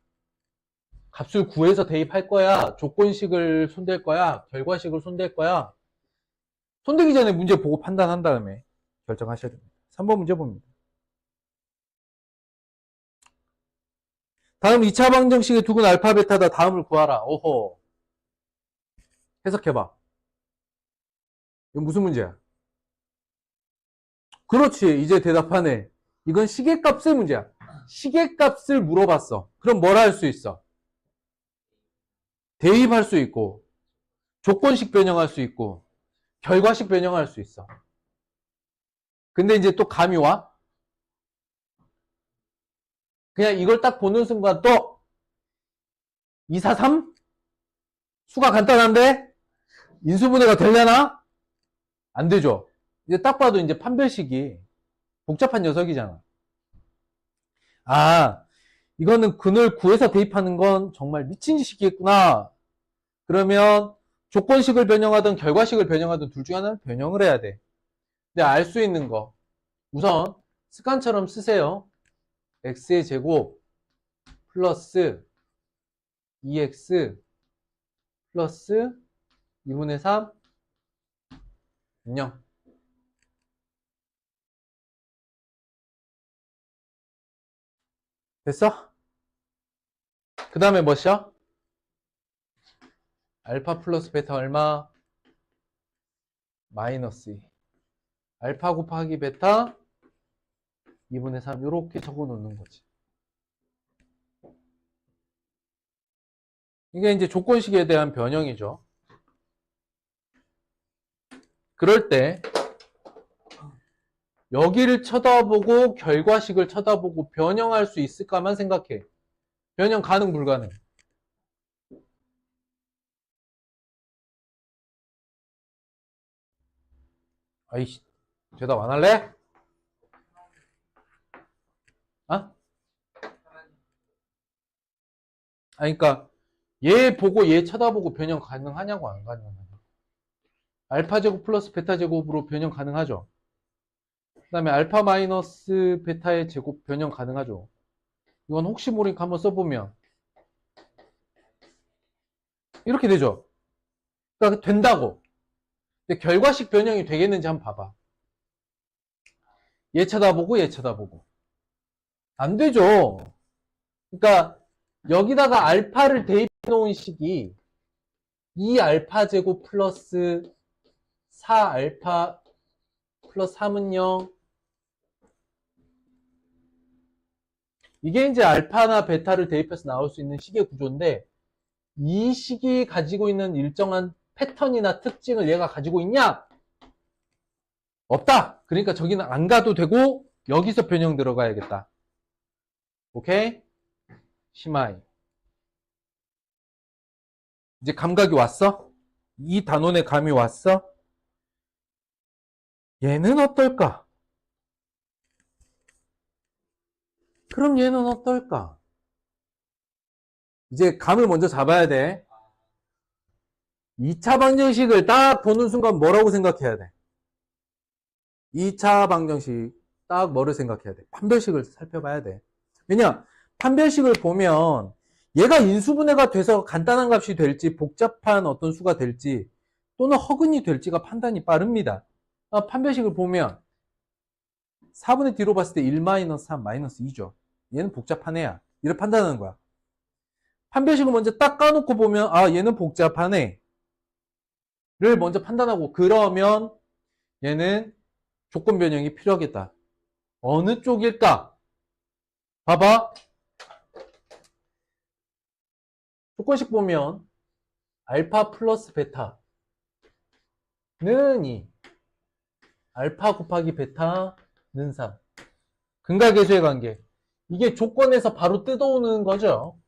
값을 구해서 대입할 거야? 조건식을 손댈 거야? 결과식을 손댈 거야? 손대기 전에 문제 보고 판단한 다음에 결정하셔야 됩니다. 3번 문제 봅니다. 다음 2차 방정식의 두근 알파 베타다. 다음을 구하라. 오호. 해석해봐. 이건 무슨 문제야? 그렇지. 이제 대답하네. 이건 시계값의 문제야. 시계값을 물어봤어. 그럼 뭘 할 수 있어? 대입할 수 있고 조건식 변형할 수 있고 결과식 변형할 수 있어. 근데 이제 또 감이 와? 그냥 이걸 딱 보는 순간 또 2, 4, 3? 수가 간단한데? 인수분해가 되려나? 안 되죠. 이제 딱 봐도 이제 판별식이 복잡한 녀석이잖아. 아, 이거는 근을 구해서 대입하는 건 정말 미친 짓이겠구나. 그러면 조건식을 변형하든 결과식을 변형하든 둘 중에 하나는 변형을 해야 돼. 근데 알 수 있는 거. 우선 습관처럼 쓰세요. x의 제곱 플러스 2x 플러스 2분의 3 안녕. 됐어? 그 다음에 뭐죠? 알파 플러스 베타 얼마? 마이너스 2. 알파 곱하기 베타 2분의 3 이렇게 적어 놓는 거지. 이게 이제 조건식에 대한 변형이죠. 그럴 때 여기를 쳐다보고 결과식을 쳐다보고 변형할 수 있을까만 생각해. 변형 가능 불가능? 아이씨, 대답 안 할래? 아? 그러니까 얘 보고 얘 쳐다보고 변형 가능하냐고 안 가능하냐고. 알파 제곱 플러스 베타 제곱으로 변형 가능하죠. 그 다음에 알파 마이너스 베타의 제곱 변형 가능하죠. 이건 혹시 모르니까 한번 써보면 이렇게 되죠. 그러니까 된다고. 근데 결과식 변형이 되겠는지 한번 봐봐. 얘 쳐다보고 얘 쳐다보고 안 되죠. 그러니까 여기다가 알파를 대입해 놓은 식이 2알파 제곱 플러스 4알파 플러스 3은 0. 이게 이제 알파나 베타를 대입해서 나올 수 있는 식의 구조인데, 이 식이 가지고 있는 일정한 패턴이나 특징을 얘가 가지고 있냐? 없다. 그러니까 저기는 안 가도 되고 여기서 변형 들어가야겠다. 오케이? 시마이. 이제 감각이 왔어? 이 단원의 감이 왔어? 얘는 어떨까? 그럼 얘는 어떨까? 이제 감을 먼저 잡아야 돼. 2차 방정식을 딱 보는 순간 뭐라고 생각해야 돼? 2차 방정식 딱 뭐를 생각해야 돼? 판별식을 살펴봐야 돼. 왜냐? 판별식을 보면 얘가 인수분해가 돼서 간단한 값이 될지 복잡한 어떤 수가 될지 또는 허근이 될지가 판단이 빠릅니다. 판별식을 보면 4분의 D로 봤을 때 1-3 마이너스 2죠. 얘는 복잡한 애야. 이를 판단하는 거야. 판별식을 먼저 딱 까놓고 보면 얘는 복잡한 애를 먼저 판단하고 그러면 얘는 조건 변형이 필요하겠다. 어느 쪽일까? 봐봐. 조건식 보면 알파 플러스 베타는 2, 알파 곱하기 베타는 3. 근각계수의 관계. 이게 조건에서 바로 뜯어오는 거죠.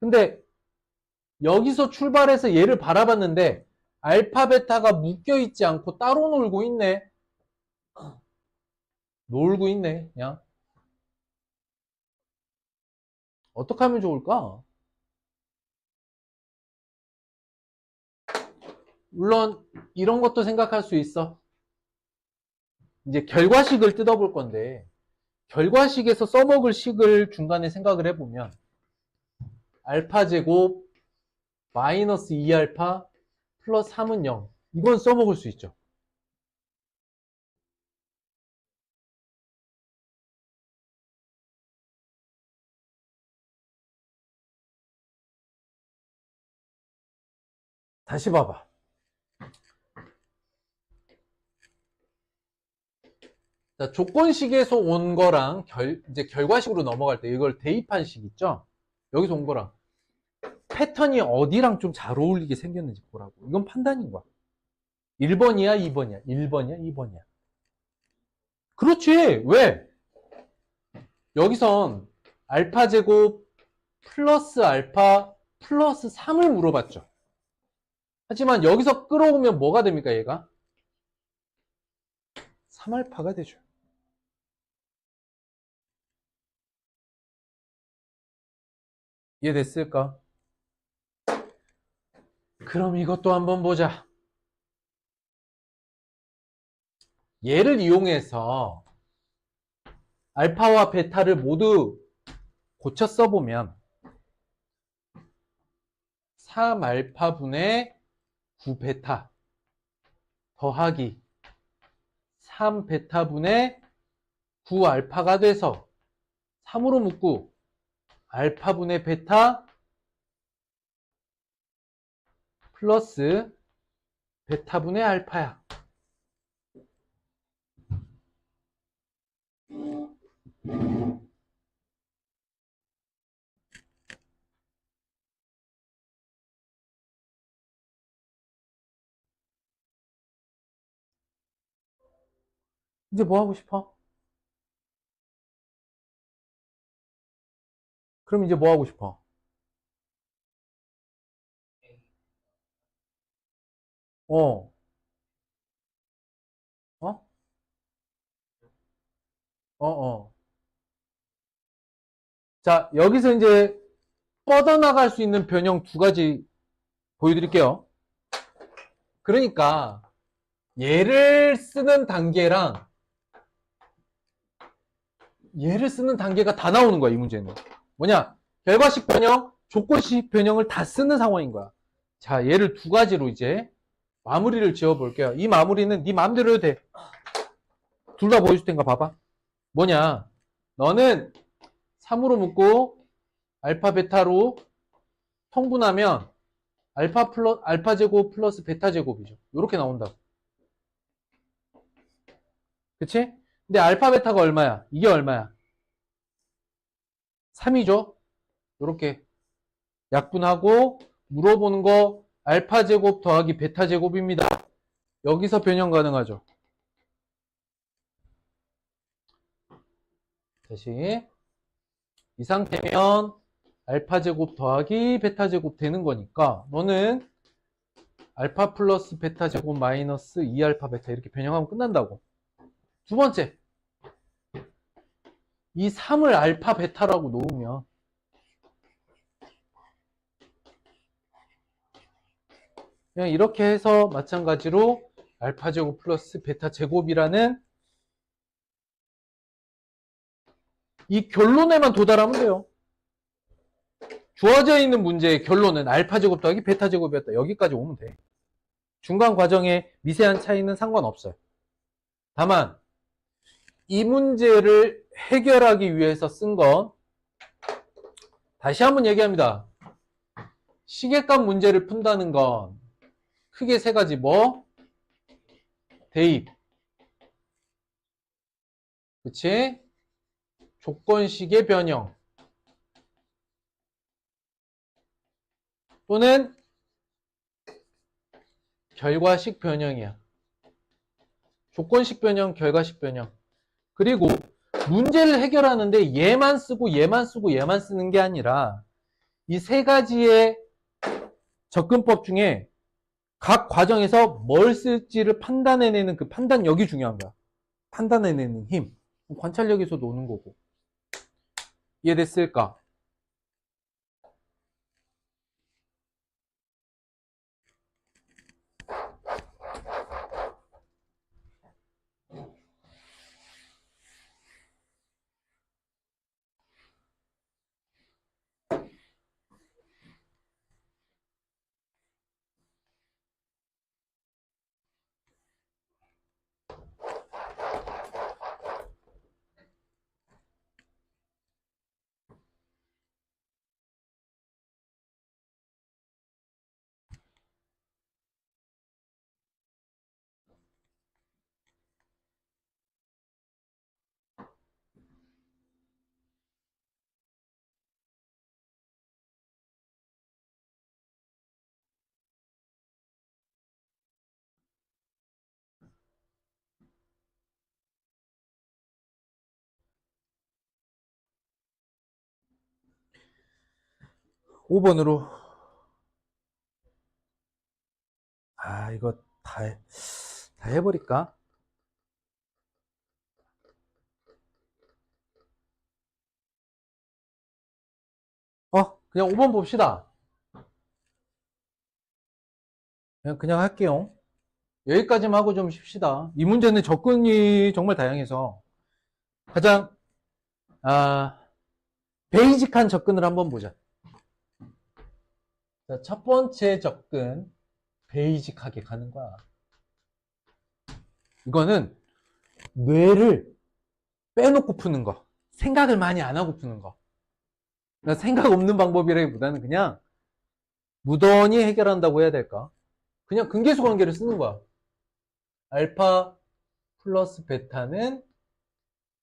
근데 여기서 출발해서 얘를 바라봤는데 알파 베타가 묶여있지 않고 따로 놀고 있네. 놀고 있네 그냥. 어떻게 하면 좋을까? 물론 이런 것도 생각할 수 있어. 이제 결과식을 뜯어볼 건데 결과식에서 써먹을 식을 중간에 생각을 해보면 알파 제곱 마이너스 2알파 플러스 3은 0. 이건 써먹을 수 있죠. 다시 봐봐. 자, 조건식에서 온 거랑 이제 결과식으로 넘어갈 때 이걸 대입한 식 있죠? 여기서 온 거랑 패턴이 어디랑 좀 잘 어울리게 생겼는지 보라고. 이건 판단인 거야. 1번이야, 2번이야? 1번이야, 2번이야? 그렇지. 왜? 여기선 알파 제곱 플러스 알파 플러스 3을 물어봤죠. 하지만 여기서 끌어오면 뭐가 됩니까, 얘가? 3알파가 되죠. 이해됐을까? 그럼 이것도 한번 보자. 얘를 이용해서 알파와 베타를 모두 고쳐 써보면 3알파분의 9베타 더하기 3베타분의 9알파가 돼서 3으로 묶고 알파분의 베타 플러스 베타분의 알파야. 이제 뭐 하고 싶어? 그럼 이제 뭐 하고 싶어? 어, 어? 어, 어. 자, 여기서 이제 뻗어나갈 수 있는 변형 두 가지 보여드릴게요. 그러니까 얘를 쓰는 단계랑 얘를 쓰는 단계가 다 나오는 거야, 이 문제는. 뭐냐? 결과식 변형, 조건식 변형을 다 쓰는 상황인 거야. 자, 얘를 두 가지로 이제 마무리를 지어 볼게요. 이 마무리는 네 마음대로 해도 돼. 둘 다 보여줄 텐가 봐봐. 뭐냐? 너는 3으로 묶고 알파 베타로 통분하면 알파 제곱 플러스 베타 제곱이죠. 이렇게 나온다고. 그치? 근데 알파 베타가 얼마야? 이게 얼마야? 3이죠? 이렇게 약분하고 물어보는 거 알파 제곱 더하기 베타 제곱입니다. 여기서 변형 가능하죠. 다시 이 상태면 알파 제곱 더하기 베타 제곱 되는 거니까 너는 알파 플러스 베타 제곱 마이너스 2알파 베타 이렇게 변형하면 끝난다고. 두 번째, 이 3을 알파 베타라고 놓으면 그냥 이렇게 해서 마찬가지로 알파 제곱 플러스 베타 제곱이라는 이 결론에만 도달하면 돼요. 주어져 있는 문제의 결론은 알파 제곱 더하기 베타 제곱이었다. 여기까지 오면 돼. 중간 과정에 미세한 차이는 상관없어요. 다만 이 문제를 해결하기 위해서 쓴 건 다시 한번 얘기합니다. 시계값 문제를 푼다는 건 크게 세 가지. 뭐? 대입, 그치? 조건식의 변형 또는 결과식 변형이야. 조건식 변형, 결과식 변형. 그리고 문제를 해결하는데 얘만 쓰고 얘만 쓰고 얘만 쓰는 게 아니라 이 세 가지의 접근법 중에 각 과정에서 뭘 쓸지를 판단해내는 그 판단력이 중요한 거야. 판단해내는 힘. 관찰력에서도 오는 거고. 이해됐을까? 5번으로. 이거 다 해버릴까? 그냥 5번 봅시다. 그냥 할게요. 여기까지만 하고 좀 쉽시다. 이 문제는 접근이 정말 다양해서 가장 베이직한 접근을 한번 보자. 자, 첫 번째 접근 베이직하게 가는 거야. 이거는 뇌를 빼놓고 푸는 거. 생각을 많이 안 하고 푸는 거. 그러니까 생각 없는 방법이라기보다는 그냥 무던히 해결한다고 해야 될까? 그냥 근계수 관계를 쓰는 거야. 알파 플러스 베타는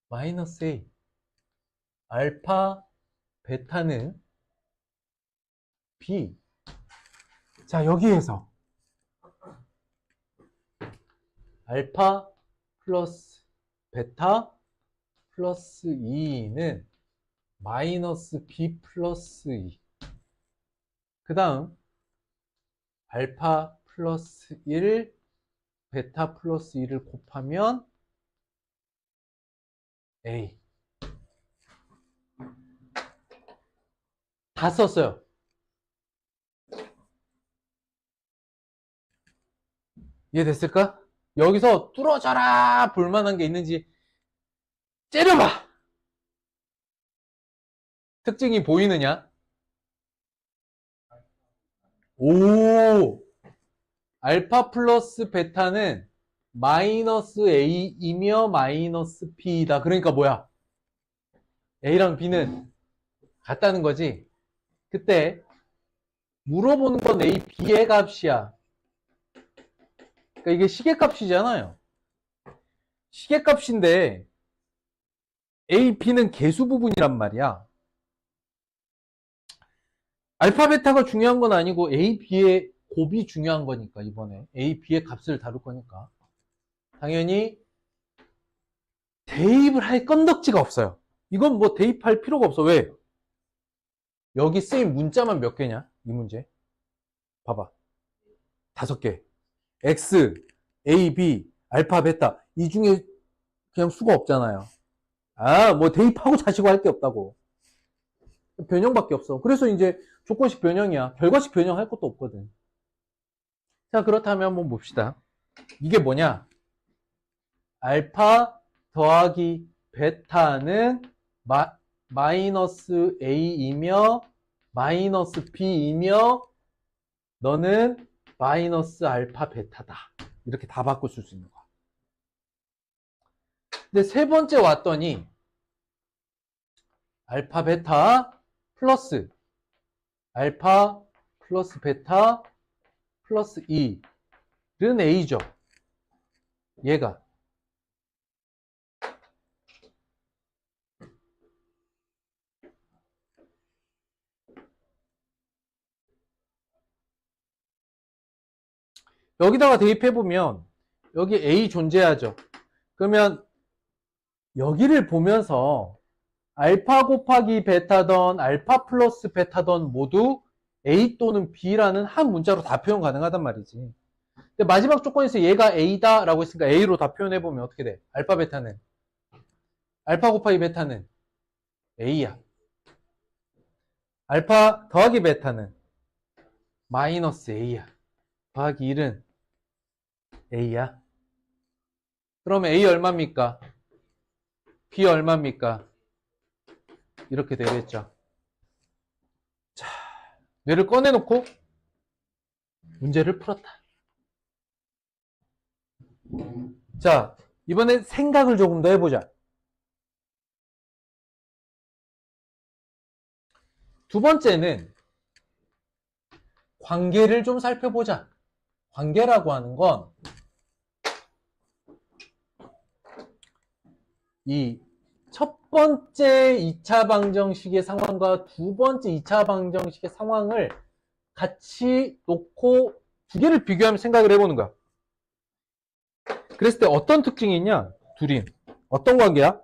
마이너스 A. 알파 베타는 B. 자, 여기에서 알파 플러스 베타 플러스 2는 마이너스 B 플러스 2. 그 다음 알파 플러스 1 베타 플러스 2를 곱하면 A. 다 썼어요. 이해됐을까? 여기서 뚫어져라 볼만한 게 있는지 째려봐. 특징이 보이느냐? 오, 알파 플러스 베타는 마이너스 A이며 마이너스 B이다. 그러니까 뭐야? A랑 B는 같다는 거지. 그때 물어보는 건 A, B의 값이야. 그러니까 이게 시계값이잖아요. 시계값인데 A, B는 개수 부분이란 말이야. 알파, 베타가 중요한 건 아니고 A, B의 곱이 중요한 거니까 이번에 A, B의 값을 다룰 거니까 당연히 대입을 할 건덕지가 없어요. 이건 뭐 대입할 필요가 없어. 왜? 여기 쓰인 문자만 몇 개냐? 이 문제 봐봐. 5개. X, A, B, 알파, 베타 이 중에 그냥 수가 없잖아요. 아, 뭐 대입하고 자시고 할 게 없다고. 변형밖에 없어. 그래서 이제 조건식 변형이야. 결과식 변형할 것도 없거든. 자, 그렇다면 한번 봅시다. 이게 뭐냐? 알파 더하기 베타는 마이너스 A이며 마이너스 B이며 너는 마이너스 알파 베타다. 이렇게 다 바꿔 쓸 수 있는 거야. 근데 세 번째 왔더니 알파 베타 플러스 알파 플러스 베타 플러스 2는 A죠. 얘가. 여기다가 대입해보면 여기 A 존재하죠. 그러면 여기를 보면서 알파 곱하기 베타던 알파 플러스 베타던 모두 A 또는 B라는 한 문자로 다 표현 가능하단 말이지. 근데 마지막 조건에서 얘가 A다 라고 했으니까 A로 다 표현해보면 어떻게 돼? 알파 베타는 알파 곱하기 베타는 A야. 알파 더하기 베타는 마이너스 A야. 더하기 1은 A야. 그러면 A 얼마입니까? B 얼마입니까? 이렇게 되겠죠. 자, 뇌를 꺼내놓고 문제를 풀었다. 자, 이번엔 생각을 조금 더 해보자. 두 번째는 관계를 좀 살펴보자. 관계라고 하는 건 이 첫 번째 2차 방정식의 상황과 두 번째 2차 방정식의 상황을 같이 놓고 두 개를 비교하면 생각을 해보는 거야. 그랬을 때 어떤 특징이 있냐? 둘이. 어떤 관계야?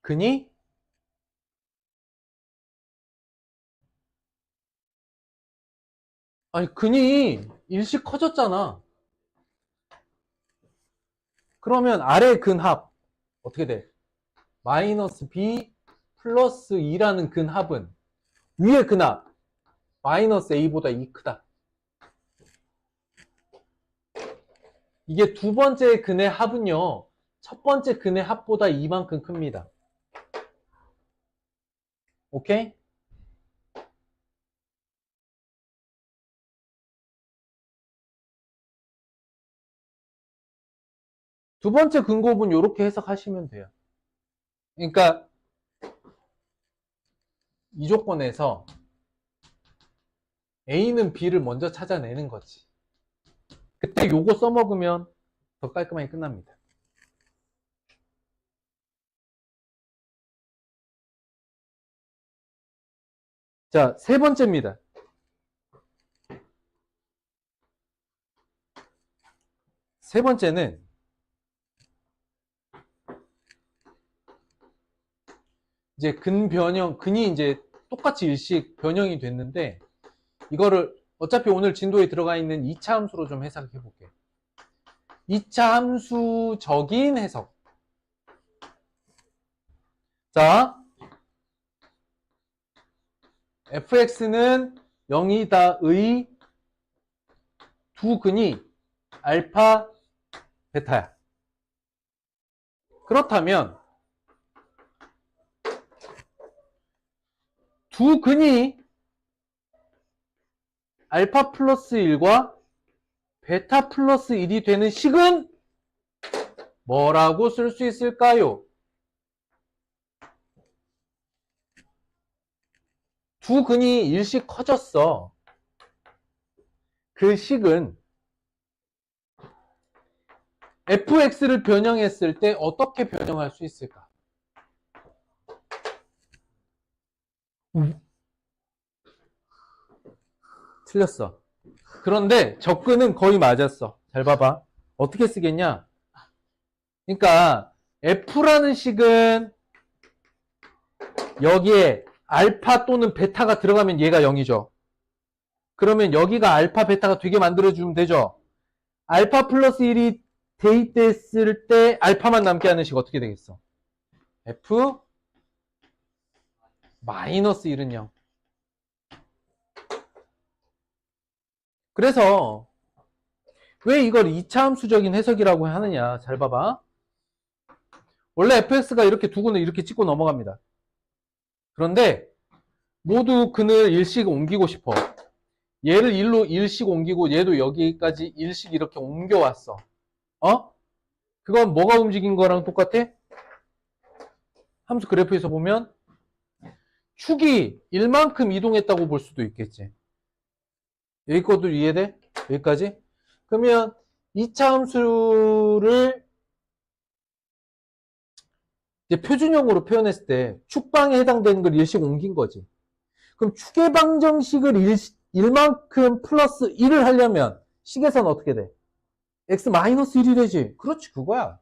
근이 아니 근이 일씩 커졌잖아. 그러면 아래 근합 어떻게 돼? 마이너스 B 플러스 2라는 근합은 위에 근합 마이너스 A보다 2 크다. 이게 두 번째 근의 합은요. 첫 번째 근의 합보다 이만큼 큽니다. 오케이? 두 번째 근곱은 이렇게 해석하시면 돼요. 그러니까 이 조건에서 A는 B를 먼저 찾아내는 거지. 그때 요거 써먹으면 더 깔끔하게 끝납니다. 자, 세 번째입니다. 세 번째는 이제 근이 이제 똑같이 일식 변형이 됐는데, 이거를 어차피 오늘 진도에 들어가 있는 2차 함수로 좀 해석해 볼게요. 2차 함수적인 해석. 자, fx는 0이다의 두 근이 알파, 베타야. 그렇다면 두 근이 알파 플러스 1과 베타 플러스 1이 되는 식은 뭐라고 쓸 수 있을까요? 두 근이 일씩 커졌어. 그 식은 fx를 변형했을 때 어떻게 변형할 수 있을까? 틀렸어. 그런데 접근은 거의 맞았어. 잘 봐봐. 어떻게 쓰겠냐? 그러니까 f라는 식은 여기에 알파 또는 베타가 들어가면 얘가 0이죠. 그러면 여기가 알파, 베타가 되게 만들어주면 되죠. 알파 플러스 1이 대입됐을 때 알파만 남게 하는 식 어떻게 되겠어? f 마이너스 1은 0. 그래서 왜 이걸 2차 함수적인 해석이라고 하느냐? 잘 봐봐. 원래 fx가 이렇게 두 근을 이렇게 찍고 넘어갑니다. 그런데 모두 근을 일씩 옮기고 싶어. 얘를 1로 1씩 옮기고 얘도 여기까지 1씩 이렇게 옮겨왔어. 그건 뭐가 움직인 거랑 똑같아? 함수 그래프에서 보면 축이 1만큼 이동했다고 볼 수도 있겠지. 여기 것도 이해돼? 여기까지? 그러면 2차 함수를 이제 표준형으로 표현했을 때 축방에 해당되는 걸 1씩 옮긴 거지. 그럼 축의 방정식을 1만큼 플러스 1을 하려면 식에서는 어떻게 돼? x 마이너스 1이 되지. 그렇지, 그거야.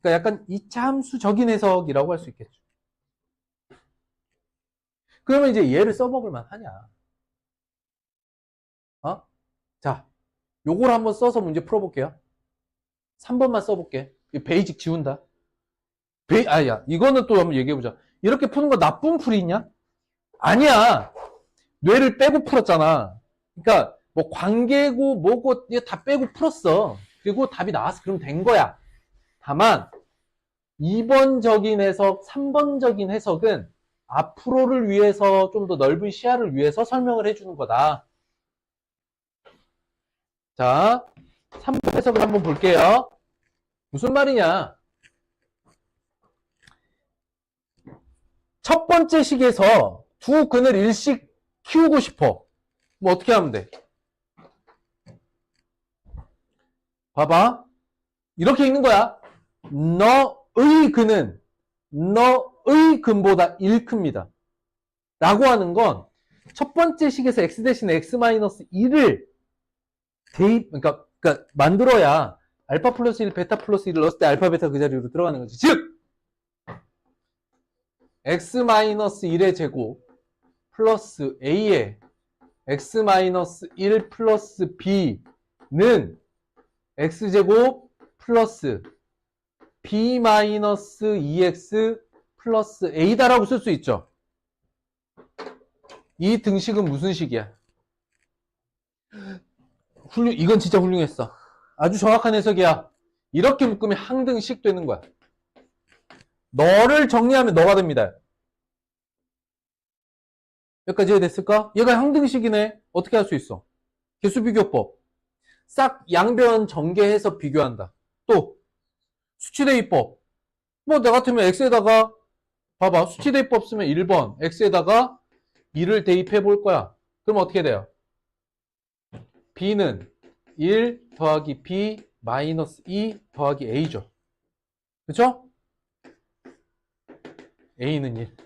그러니까 약간 2차 함수적인 해석이라고 할 수 있겠죠. 그러면 이제 얘를 써먹을 만하냐? 자, 요걸 한번 써서 문제 풀어볼게요. 3번만 써볼게. 베이직 지운다. 야, 이거는 또 한번 얘기해보자. 이렇게 푸는 거 나쁜 풀이 있냐? 아니야. 뇌를 빼고 풀었잖아. 그러니까 뭐 관계고 뭐고 다 빼고 풀었어. 그리고 답이 나와서 그러면 된 거야. 다만 2번적인 해석, 3번적인 해석은 앞으로를 위해서 좀 더 넓은 시야를 위해서 설명을 해주는 거다. 자, 3번 해석을 한번 볼게요. 무슨 말이냐? 첫 번째 식에서 두 근을 일씩 키우고 싶어. 뭐 어떻게 하면 돼? 봐봐. 이렇게 읽는 거야. 너의 근은 너의 근보다 1 큽니다. 라고 하는 건 첫 번째 식에서 x 대신에 x 마이너스 1을 대입, 그러니까 만들어야 알파 플러스 1, 베타 플러스 1을 넣었을 때 알파, 베타 그 자리로 들어가는 거지. 즉! x 마이너스 1의 제곱 플러스 a의 x 마이너스 1 플러스 b는 x제곱 플러스 b 마이너스 2x 플러스 a다라고 쓸 수 있죠. 이 등식은 무슨 식이야? 이건 진짜 훌륭했어. 아주 정확한 해석이야. 이렇게 묶으면 항등식 되는 거야. 너를 정리하면 너가 됩니다. 여기까지 이해됐을까? 얘가 항등식이네. 어떻게 할 수 있어? 개수비교법. 싹 양변 전개해서 비교한다. 또 수치대입법. 뭐 나 같으면 x에다가 봐봐. 수치대입법 쓰면 1번 x에다가 2를 대입해 볼 거야. 그럼 어떻게 돼요? b는 1 더하기 b 마이너스 2 더하기 a죠. 그쵸? a는 1.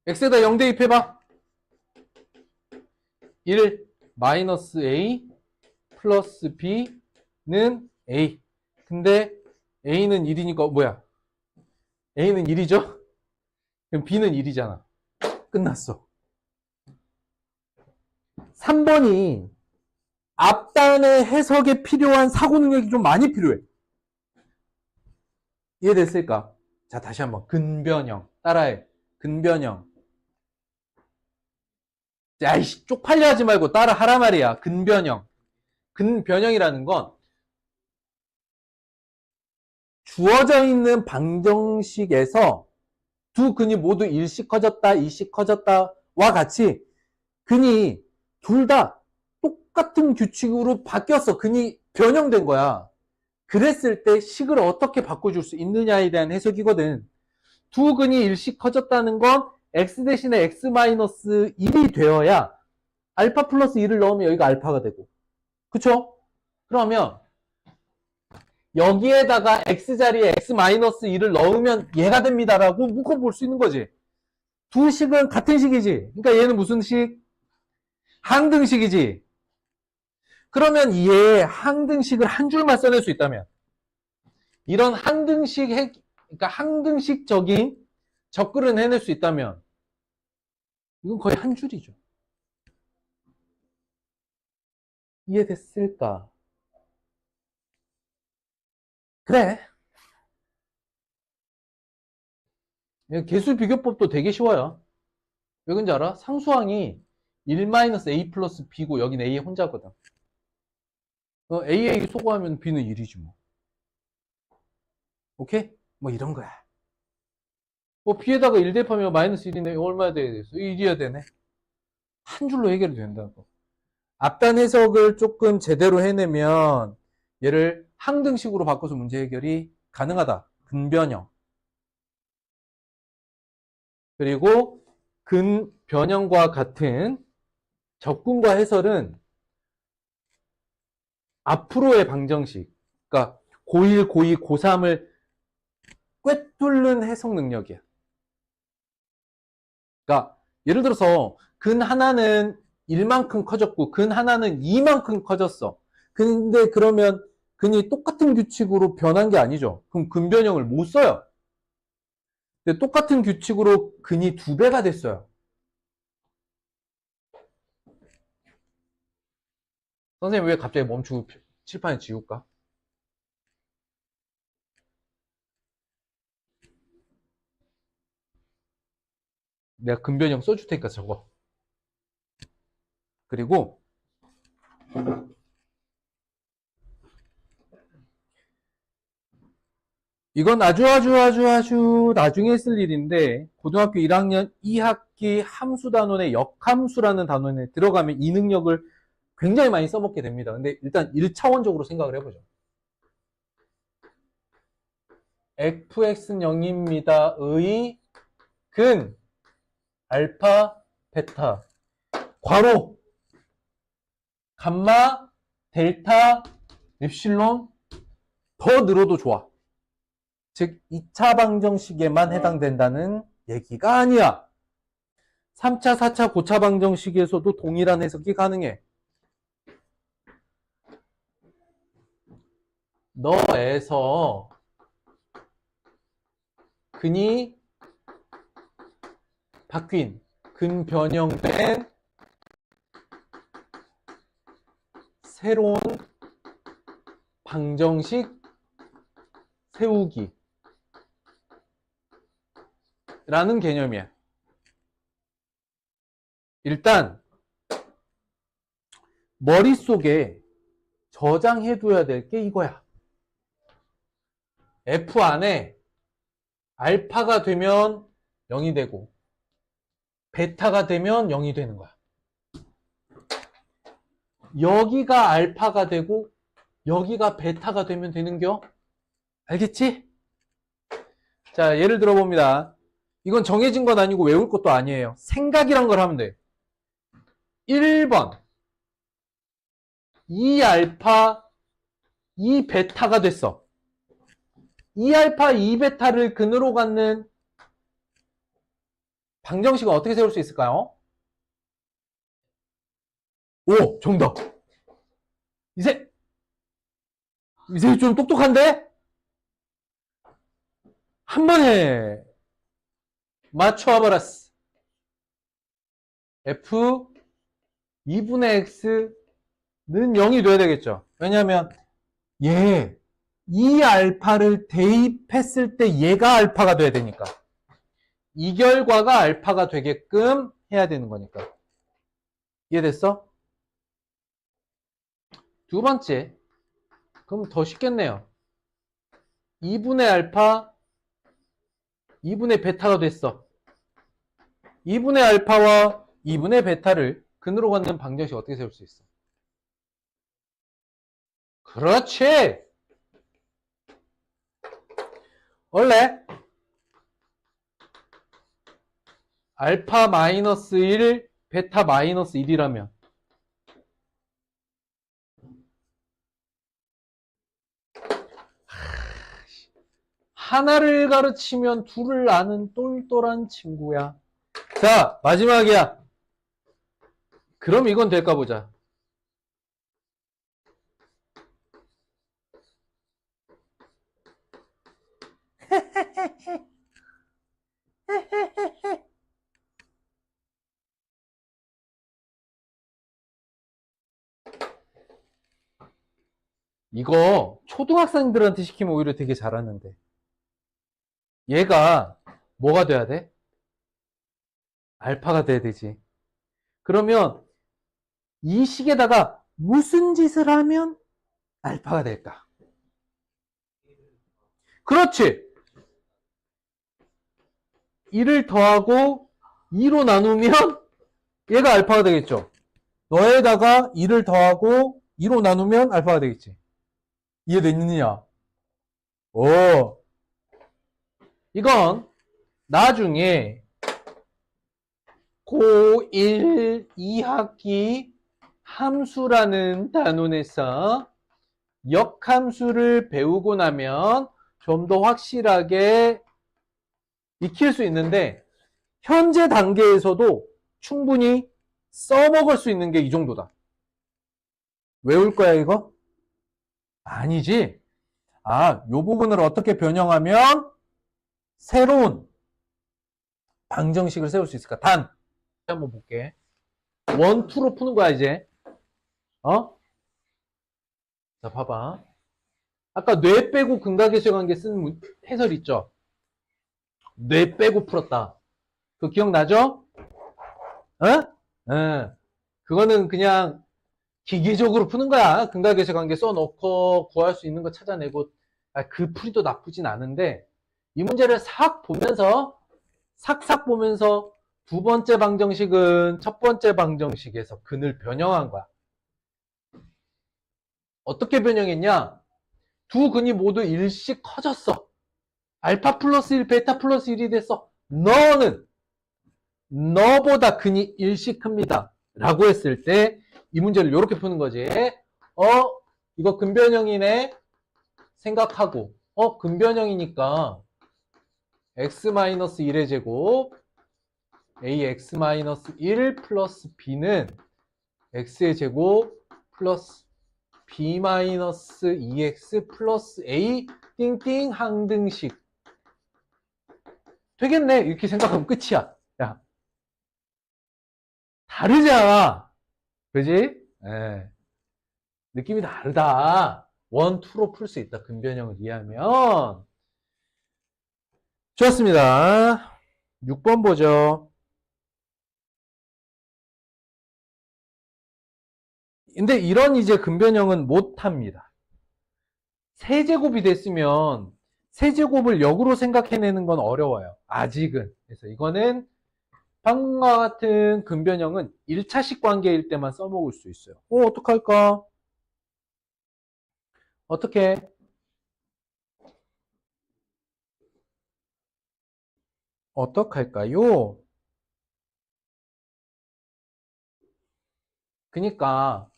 x에다 0 대입해봐. 1 마이너스 a 플러스 B는 A. 근데 A는 1이니까 뭐야? A는 1이죠? 그럼 B는 1이잖아. 끝났어. 3번이 앞단의 해석에 필요한 사고 능력이 좀 많이 필요해. 이해됐을까? 자, 다시 한번. 근변형. 따라해. 근변형. 야, 이씨, 쪽팔려 하지 말고 따라 하라 말이야. 근변형. 근변형이라는 건 주어져 있는 방정식에서 두 근이 모두 1씩 커졌다, 2씩 커졌다와 같이 근이 둘 다 똑같은 규칙으로 바뀌었어. 근이 변형된 거야. 그랬을 때 식을 어떻게 바꿔줄 수 있느냐에 대한 해석이거든. 두 근이 1씩 커졌다는 건 x 대신에 x-1이 되어야 알파 플러스 1을 넣으면 여기가 알파가 되고. 그쵸? 그러면 여기에다가 x 자리에 x-1을 넣으면 얘가 됩니다라고 묶어볼 수 있는 거지. 두 식은 같은 식이지. 그러니까 얘는 무슨 식? 항등식이지. 그러면 얘 항등식을 한 줄만 써낼 수 있다면 이런 그러니까 항등식적인 접근을 해낼 수 있다면 이건 거의 한 줄이죠. 이해됐을까? 그래. 개수 비교법도 되게 쉬워요. 왜 그런지 알아? 상수항이 1-a 플러스 b고 여긴 a 혼자거든. a 소거하면 b는 1이지 뭐. 오케이? 뭐 이런 거야. b에다가 1 대입하면 마이너스 1이네. 이거 얼마야 되겠어? 1이어야 되네. 한 줄로 해결이 된다고. 앞단 해석을 조금 제대로 해내면 얘를 항등식으로 바꿔서 문제 해결이 가능하다. 근변형. 그리고 근변형과 같은 접근과 해설은 앞으로의 방정식, 그러니까 고1, 고2, 고3을 꿰뚫는 해석 능력이야. 그러니까 예를 들어서 근 하나는 1만큼 커졌고 근 하나는 2만큼 커졌어. 근데 그러면 근이 똑같은 규칙으로 변한 게 아니죠. 그럼 근변형을 못 써요. 근데 똑같은 규칙으로 근이 2배가 됐어요. 선생님 왜 갑자기 멈추고 칠판에 지울까? 내가 근변형 써줄 테니까 적어. 그리고 이건 아주 나중에 쓸 일인데 고등학교 1학년 2학기 함수 단원의 역함수라는 단원에 들어가면 이 능력을 굉장히 많이 써먹게 됩니다. 근데 일단 1차원적으로 생각을 해보죠. fx는 0입니다. 의 근 알파 베타 괄호 감마 델타 엡실론 더 늘어도 좋아. 즉 2차 방정식에만 해당된다는 얘기가 아니야. 3차, 4차 고차 방정식에서도 동일한 해석이 가능해. 너에서 근이 바뀐, 근 변형된 새로운 방정식 세우기 라는 개념이야. 일단 머릿속에 저장해둬야 될 게 이거야. F 안에 알파가 되면 0이 되고 베타가 되면 0이 되는 거야. 여기가 알파가 되고 여기가 베타가 되면 되는겨? 알겠지? 자, 예를 들어 봅니다. 이건 정해진 건 아니고 외울 것도 아니에요. 생각이란 걸 하면 돼. 1번 2알파 2베타가 됐어. 2알파 2베타를 근으로 갖는 방정식은 어떻게 세울 수 있을까요? 오, 정답. 이제 좀 똑똑한데? 한 번에 맞춰버렸어. F 2분의 X는 0이 돼야 되겠죠. 왜냐하면 이 알파를 대입했을 때 얘가 알파가 돼야 되니까. 이 결과가 알파가 되게끔 해야 되는 거니까. 이해됐어? 두 번째. 그럼 더 쉽겠네요. 2분의 알파, 2분의 베타가 됐어. 2분의 알파와 2분의 베타를 근으로 갖는 방정식 어떻게 세울 수 있어? 그렇지! 원래 알파 마이너스 1, 베타 마이너스 1이라면 하나를 가르치면 둘을 아는 똘똘한 친구야. 자, 마지막이야. 그럼 이건 될까 보자. 이거 초등학생들한테 시키면 오히려 되게 잘하는데. 얘가 뭐가 돼야 돼? 알파가 돼야 되지. 그러면 이 식에다가 무슨 짓을 하면 알파가 될까? 그렇지. 1을 더하고 2로 나누면 얘가 알파가 되겠죠. 너에다가 2를 더하고 2로 나누면 알파가 되겠지. 이해됐느냐? 오. 이건 나중에 고1 2학기 함수라는 단원에서 역함수를 배우고 나면 좀 더 확실하게 익힐 수 있는데 현재 단계에서도 충분히 써먹을 수 있는 게 이 정도다. 외울 거야 이거? 아니지. 요 부분을 어떻게 변형하면 새로운 방정식을 세울 수 있을까? 한번 볼게. 1, 2로 푸는 거야 이제. 자 봐봐. 아까 뇌 빼고 근각에서 관계 쓴 해설 있죠? 뇌 빼고 풀었다. 그거 기억나죠? 그거는 그냥 기계적으로 푸는 거야. 근각에서 관계 써놓고 구할 수 있는 거 찾아내고. 그 풀이도 나쁘진 않은데 이 문제를 싹 보면서 두 번째 방정식은 첫 번째 방정식에서 근을 변형한 거야. 어떻게 변형했냐? 두 근이 모두 1씩 커졌어. 알파 플러스 1, 베타 플러스 1이 됐어. 너보다 근이 1씩 큽니다. 라고 했을 때 이 문제를 이렇게 푸는 거지. 이거 근변형이네 생각하고 근변형이니까 x-1의 제곱 ax-1 플러스 b는 x의 제곱 플러스 b-2x 플러스 a 띵띵 항등식 되겠네. 이렇게 생각하면 끝이야. 야, 다르잖아. 그지? 느낌이 다르다. 1, 2로 풀 수 있다. 근변형을 이해하면. 좋습니다. 6번 보죠. 근데 이런 이제 근변형은 못합니다. 세제곱이 됐으면 세제곱을 역으로 생각해내는 건 어려워요. 아직은. 그래서 이거는 방금과 같은 근변형은 1차식 관계일 때만 써먹을 수 있어요. 어떡할까? 어떻게? 어떡할까요? 그니까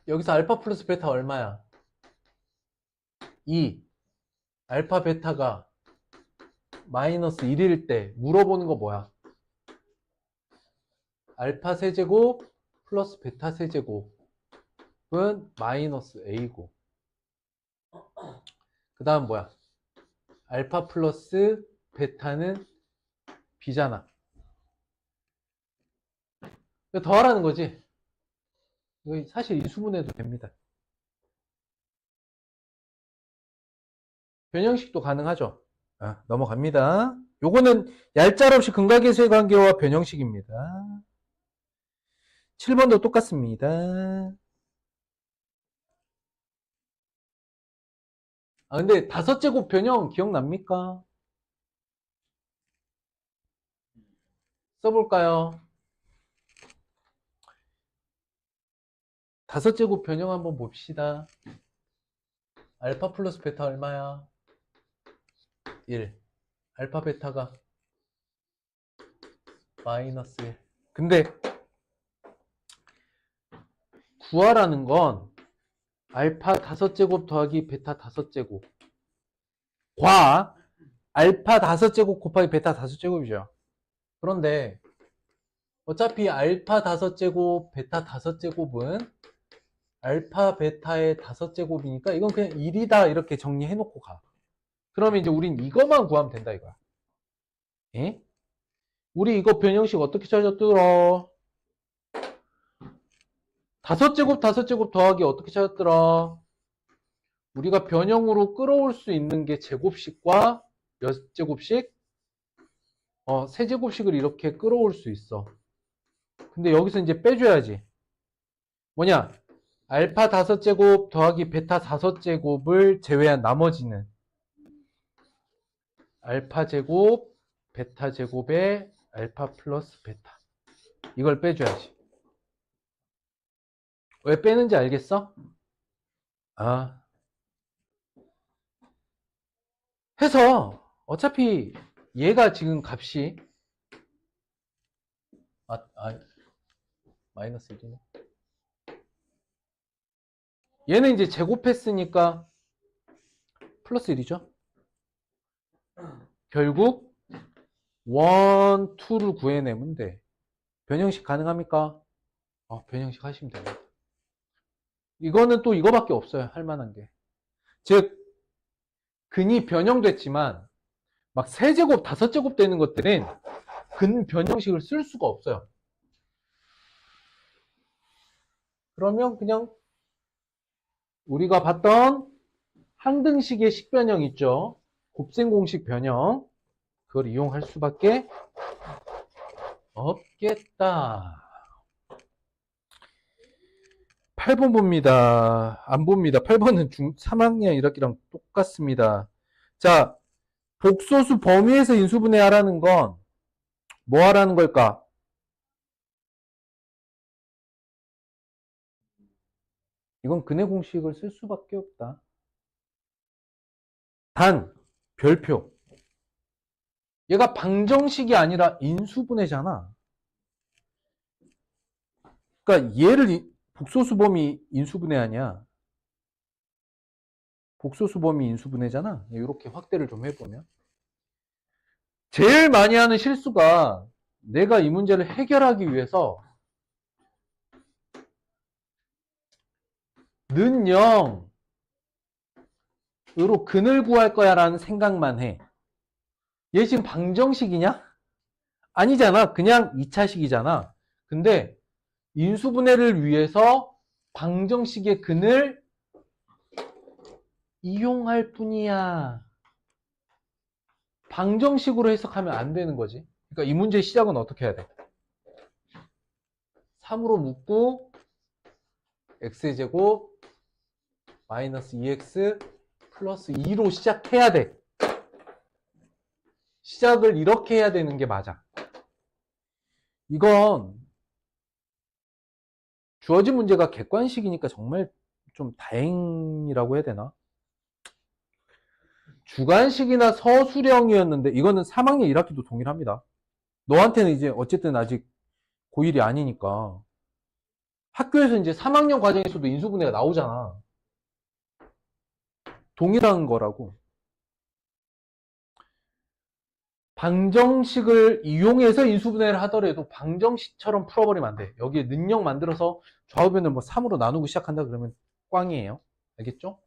여기서 알파 플러스 베타 얼마야? 2. 알파 베타가 마이너스 1일 때 물어보는 거 뭐야? 알파 세제곱 플러스 베타 세제곱 마이너스 A고. 그 다음 뭐야? 알파 플러스 베타는 B잖아. 이거 더하라는 거지. 이거 사실 인수분해도 됩니다. 변형식도 가능하죠. 넘어갑니다. 요거는 얄짤없이 근각계수의 관계와 변형식입니다. 7번도 똑같습니다. 근데 다섯 제곱 변형 기억납니까? 써볼까요? 다섯 제곱 변형 한번 봅시다. 알파 플러스 베타 얼마야? 1. 알파 베타가 마이너스 1. 근데 구하라는 건 알파 다섯 제곱 더하기 베타 다섯 제곱 과 알파 다섯 제곱 곱하기 베타 다섯 제곱이죠. 그런데 어차피 알파 다섯 제곱 베타 다섯 제곱은 알파 베타의 다섯 제곱이니까 이건 그냥 1이다 이렇게 정리해 놓고 가. 그러면 이제 우린 이것만 구하면 된다 이거야. 에? 우리 이거 변형식 어떻게 찾았더라? 다섯 제곱 더하기 어떻게 찾았더라? 우리가 변형으로 끌어올 수 있는 게 제곱식과 몇 제곱식? 세 제곱식을 이렇게 끌어올 수 있어. 근데 여기서 이제 빼줘야지. 뭐냐? 알파 다섯 제곱 더하기 베타 다섯 제곱을 제외한 나머지는 알파 제곱, 베타 제곱에 알파 플러스 베타. 이걸 빼줘야지. 왜 빼는지 알겠어? 해서 어차피 얘가 지금 값이 마이너스 1이네. 얘는 이제 제곱했으니까 플러스 1이죠. 결국 1, 2를 구해내면 돼. 변형식 가능합니까? 변형식 하시면 됩니다. 이거는 또 이거밖에 없어요. 할 만한 게. 즉 근이 변형됐지만 막 세제곱, 다섯 제곱 되는 것들은 근 변형식을 쓸 수가 없어요. 그러면 그냥 우리가 봤던 항등식의 식변형 있죠. 곱셈공식 변형. 그걸 이용할 수밖에 없겠다. 8번 봅니다. 안 봅니다. 8번은 3학년 1학기랑 똑같습니다. 자, 복소수 범위에서 인수분해하라는 건 뭐 하라는 걸까? 이건 근해 공식을 쓸 수밖에 없다. 단, 별표. 얘가 방정식이 아니라 인수분해잖아. 그러니까 얘를 복소수 범위 인수분해하냐? 복소수 범위 인수분해잖아. 이렇게 확대를 좀 해보면. 제일 많이 하는 실수가 내가 이 문제를 해결하기 위해서 는 0으로 근을 구할 거야 라는 생각만 해. 얘 지금 방정식이냐? 아니잖아. 그냥 2차식이잖아. 근데 인수분해를 위해서 방정식의 근을 이용할 뿐이야. 방정식으로 해석하면 안 되는 거지. 그러니까 이 문제의 시작은 어떻게 해야 돼? 3으로 묶고 x제곱 마이너스 2x 플러스 2로 시작해야 돼. 시작을 이렇게 해야 되는 게 맞아. 이건 주어진 문제가 객관식이니까 정말 좀 다행이라고 해야 되나? 주관식이나 서술형이었는데 이거는 3학년 1학기도 동일합니다. 너한테는 이제 어쨌든 아직 고1이 아니니까 학교에서 이제 3학년 과정에서도 인수분해가 나오잖아. 동일한 거라고. 방정식을 이용해서 인수분해를 하더라도 방정식처럼 풀어버리면 안 돼. 여기에 능력 만들어서 좌우변을 뭐 3으로 나누고 시작한다 그러면 꽝이에요. 알겠죠?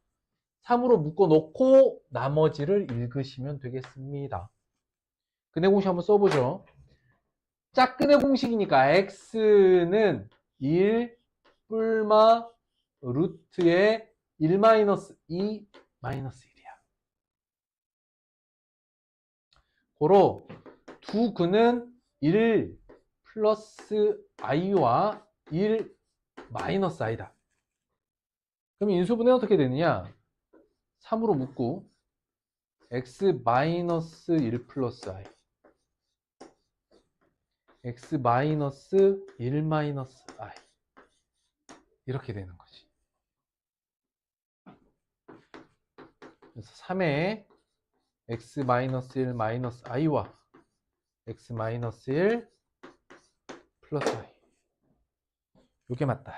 3으로 묶어놓고 나머지를 읽으시면 되겠습니다. 근해 공식 한번 써보죠. 짝근해 공식이니까 x는 1 뿔마 루트의 1 마이너스 2 마이너스 1이야. 고로 두 근은 1 플러스 i와 1 마이너스 i다. 그럼 인수분해 어떻게 되느냐? 3으로 묶고 x 마이너스 1 플러스 i x 마이너스 1 마이너스 i 이렇게 되는 거지. 그래서 3에 x 마이너스 1 마이너스 i와 x 마이너스 1 플러스 i 이게 맞다.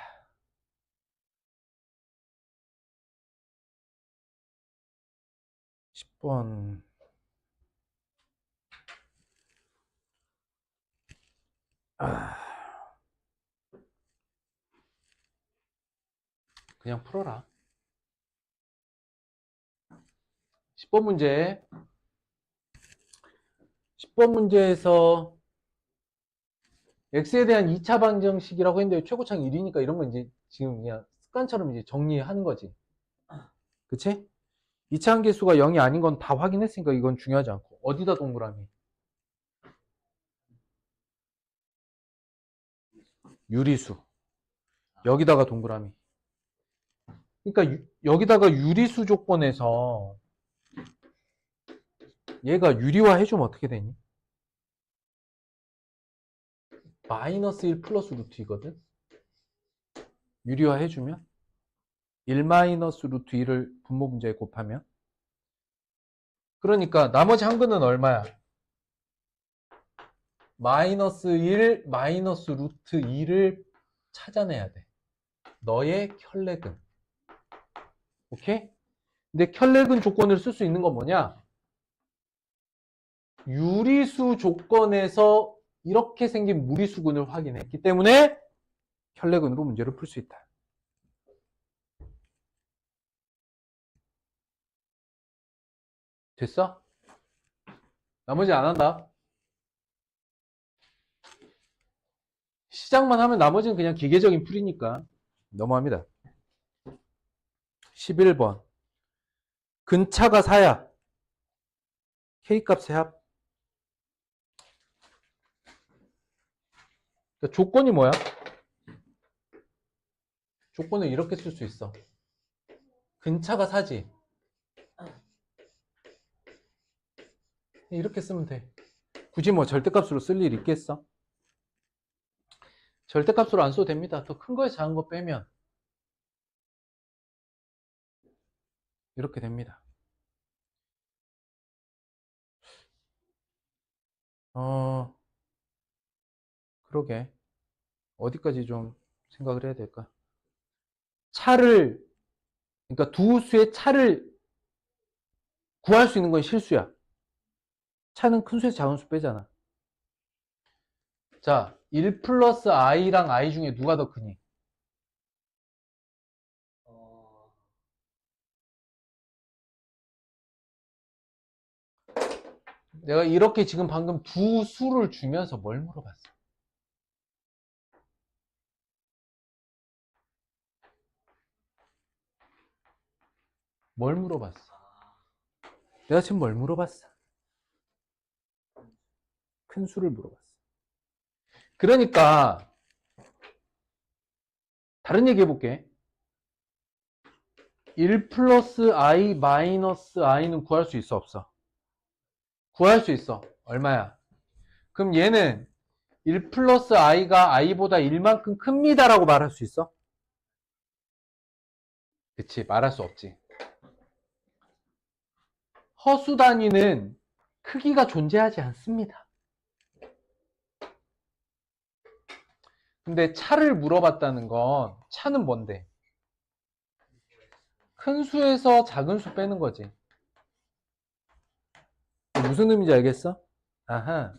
10번 그냥 풀어라. 10번 문제. 10번 문제에서 x에 대한 2차 방정식이라고 했는데 최고창 1이니까 이런 건 이제 지금 그냥 습관처럼 이제 정리하는 거지. 그치? 2차 함계수가 0이 아닌 건 다 확인했으니까 이건 중요하지 않고. 어디다 동그라미? 유리수. 여기다가 동그라미. 그러니까 여기다가 유리수 조건에서 얘가 유리화 해주면 어떻게 되니? 마이너스 1 플러스 루트이거든? 유리화 해주면 1 마이너스 루트 2를 분모 분자에 곱하면 그러니까 나머지 한 근은 얼마야? 마이너스 1 마이너스 루트 2를 찾아내야 돼. 너의 켤레근. 오케이? 근데 켤레근 조건을 쓸 수 있는 건 뭐냐? 유리수 조건에서 이렇게 생긴 무리수근을 확인했기 때문에 켤레근으로 문제를 풀 수 있다. 됐어? 나머지 안 한다. 시작만 하면 나머지는 그냥 기계적인 풀이니까 넘어갑니다. 11번 근차가 4야. K값의 합. 그러니까 조건이 뭐야? 조건을 이렇게 쓸 수 있어. 근차가 4지. 이렇게 쓰면 돼. 굳이 뭐 절대값으로 쓸 일 있겠어? 절대값으로 안 써도 됩니다. 더 큰 거에 작은 거 빼면 이렇게 됩니다. 그러게. 어디까지 좀 생각을 해야 될까? 그러니까 두 수의 차를 구할 수 있는 건 실수야. 차는 큰 수에서 작은 수 빼잖아. 자, 1 플러스 i랑 i 중에 누가 더 크니? 내가 이렇게 지금 방금 두 수를 주면서 뭘 물어봤어? 뭘 물어봤어? 내가 지금 뭘 물어봤어? 큰 수를 물어봤어. 그러니까 다른 얘기 해볼게. 1 플러스 i 마이너스 i는 구할 수 있어 없어? 구할 수 있어. 얼마야? 그럼 얘는 1 플러스 i가 i보다 1만큼 큽니다 라고 말할 수 있어? 그치, 말할 수 없지. 허수 단위는 크기가 존재하지 않습니다. 근데 차를 물어봤다는 건 차는 뭔데? 큰 수에서 작은 수 빼는 거지. 무슨 의미인지 알겠어? 아하.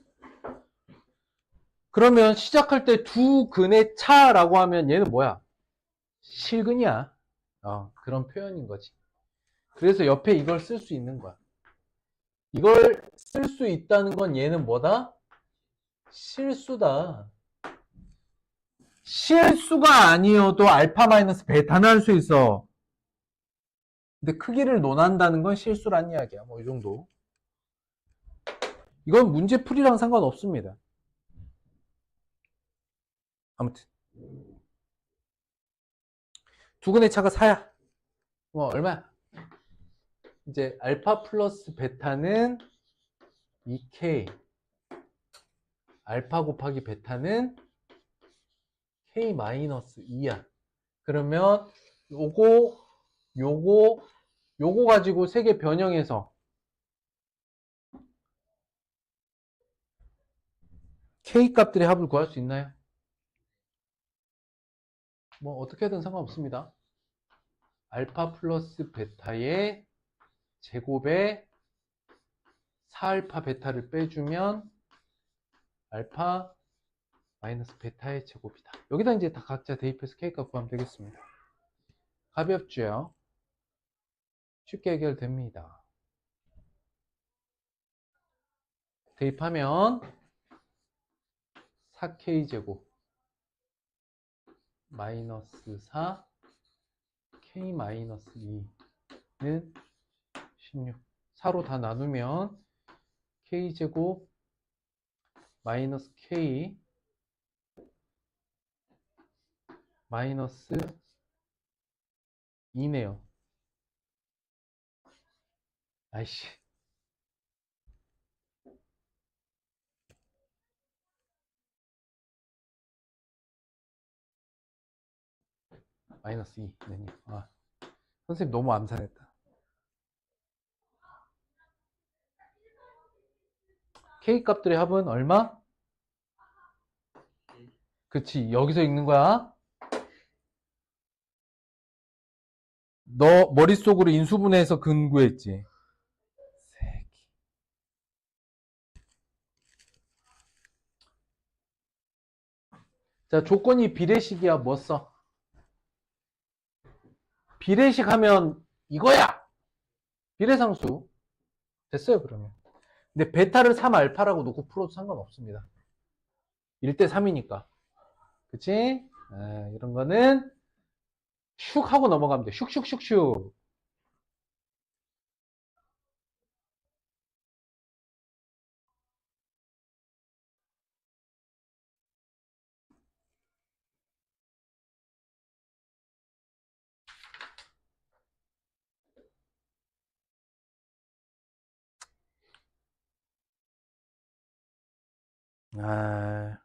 그러면 시작할 때 두 근의 차라고 하면 얘는 뭐야? 실근이야. 그런 표현인 거지. 그래서 옆에 이걸 쓸 수 있는 거야. 이걸 쓸 수 있다는 건 얘는 뭐다? 실수다. 실수가 아니어도 알파 마이너스 베타는 할 수 있어. 근데 크기를 논한다는 건 실수란 이야기야. 뭐 이 정도. 이건 문제풀이랑 상관없습니다. 아무튼 두근의 차가 4야. 뭐 얼마야? 이제 알파 플러스 베타는 2K, 알파 곱하기 베타는 K 마이너스 2야. 그러면 요거 가지고 세 개 변형해서 K 값들의 합을 구할 수 있나요? 뭐 어떻게 하든 상관없습니다. 알파 플러스 베타의 제곱에 4알파 베타를 빼주면 알파 마이너스 베타의 제곱이다. 여기다 이제 다 각자 대입해서 K값 구하면 되겠습니다. 가볍죠? 쉽게 해결됩니다. 대입하면 4K제곱 마이너스 4 K 마이너스 2는 16. 4로 다 나누면 K제곱 마이너스 K 마이너스 2네요. 아이씨. 마이너스 2. 네. 선생님 너무 암산했다. K 값들의 합은 얼마? 그치. 여기서 읽는 거야. 너 머릿속으로 인수분해해서 근 구했지. 자, 조건이 비례식이야. 뭐 써? 비례식 하면 이거야. 비례상수. 됐어요, 그러면. 근데 베타를 3알파라고 놓고 풀어도 상관없습니다. 1대 3이니까. 그치? 이런 거는 슉 하고 넘어가면 돼. 슉슉슉슉. 아,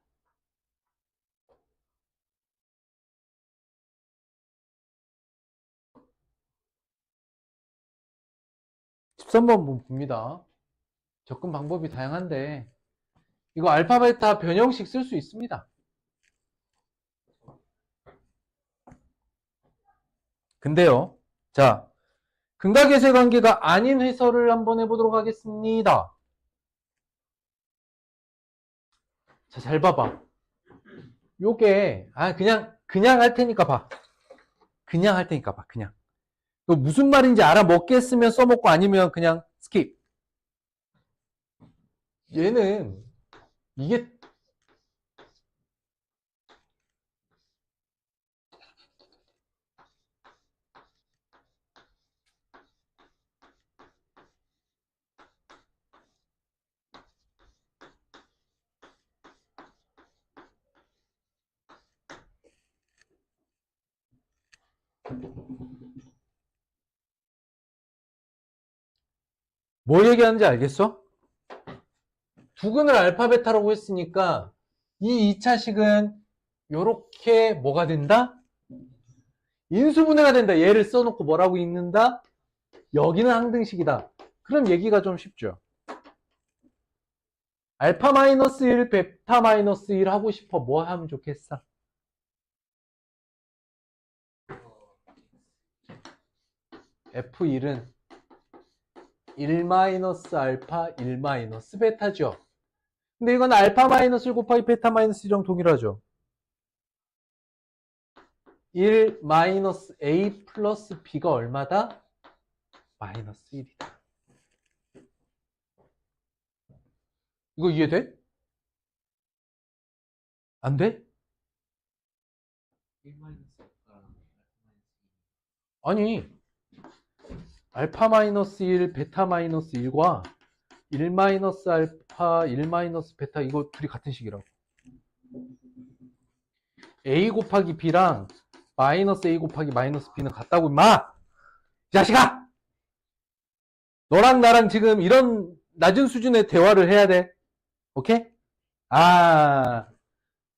13번 봅니다. 접근 방법이 다양한데 이거 알파 베타 변형식 쓸 수 있습니다. 근데요. 자, 근각의 관계가 아닌 해설을 한번 해보도록 하겠습니다. 자, 잘 봐봐. 요게 그냥 할 테니까 봐. 그냥 할 테니까 봐. 그냥. 이거 무슨 말인지 알아먹겠으면 써먹고 아니면 그냥 스킵. 얘는 이게 뭘 얘기하는지 알겠어? 두근을 알파 베타라고 했으니까 이 2차식은 요렇게 뭐가 된다? 인수분해가 된다. 얘를 써놓고 뭐라고 읽는다? 여기는 항등식이다. 그럼 얘기가 좀 쉽죠. 알파 마이너스 1, 베타 마이너스 1 하고 싶어. 뭐 하면 좋겠어? F1은 1 마이너스 알파 1 마이너스 베타죠. 근데 이건 알파 마이너스 1 곱하기 베타 마이너스 1이랑 동일하죠. 1 마이너스 A 플러스 B가 얼마다? 마이너스 1이다. 이거 이해돼? 안 돼? 아니, 알파 마이너스 1, 베타 마이너스 1과 1 마이너스 알파, 1 마이너스 베타 이거 둘이 같은 식이라고. A 곱하기 B랑 마이너스 A 곱하기 마이너스 B는 같다고 임마! 이 자식아! 너랑 나랑 지금 이런 낮은 수준의 대화를 해야 돼. 오케이? 아,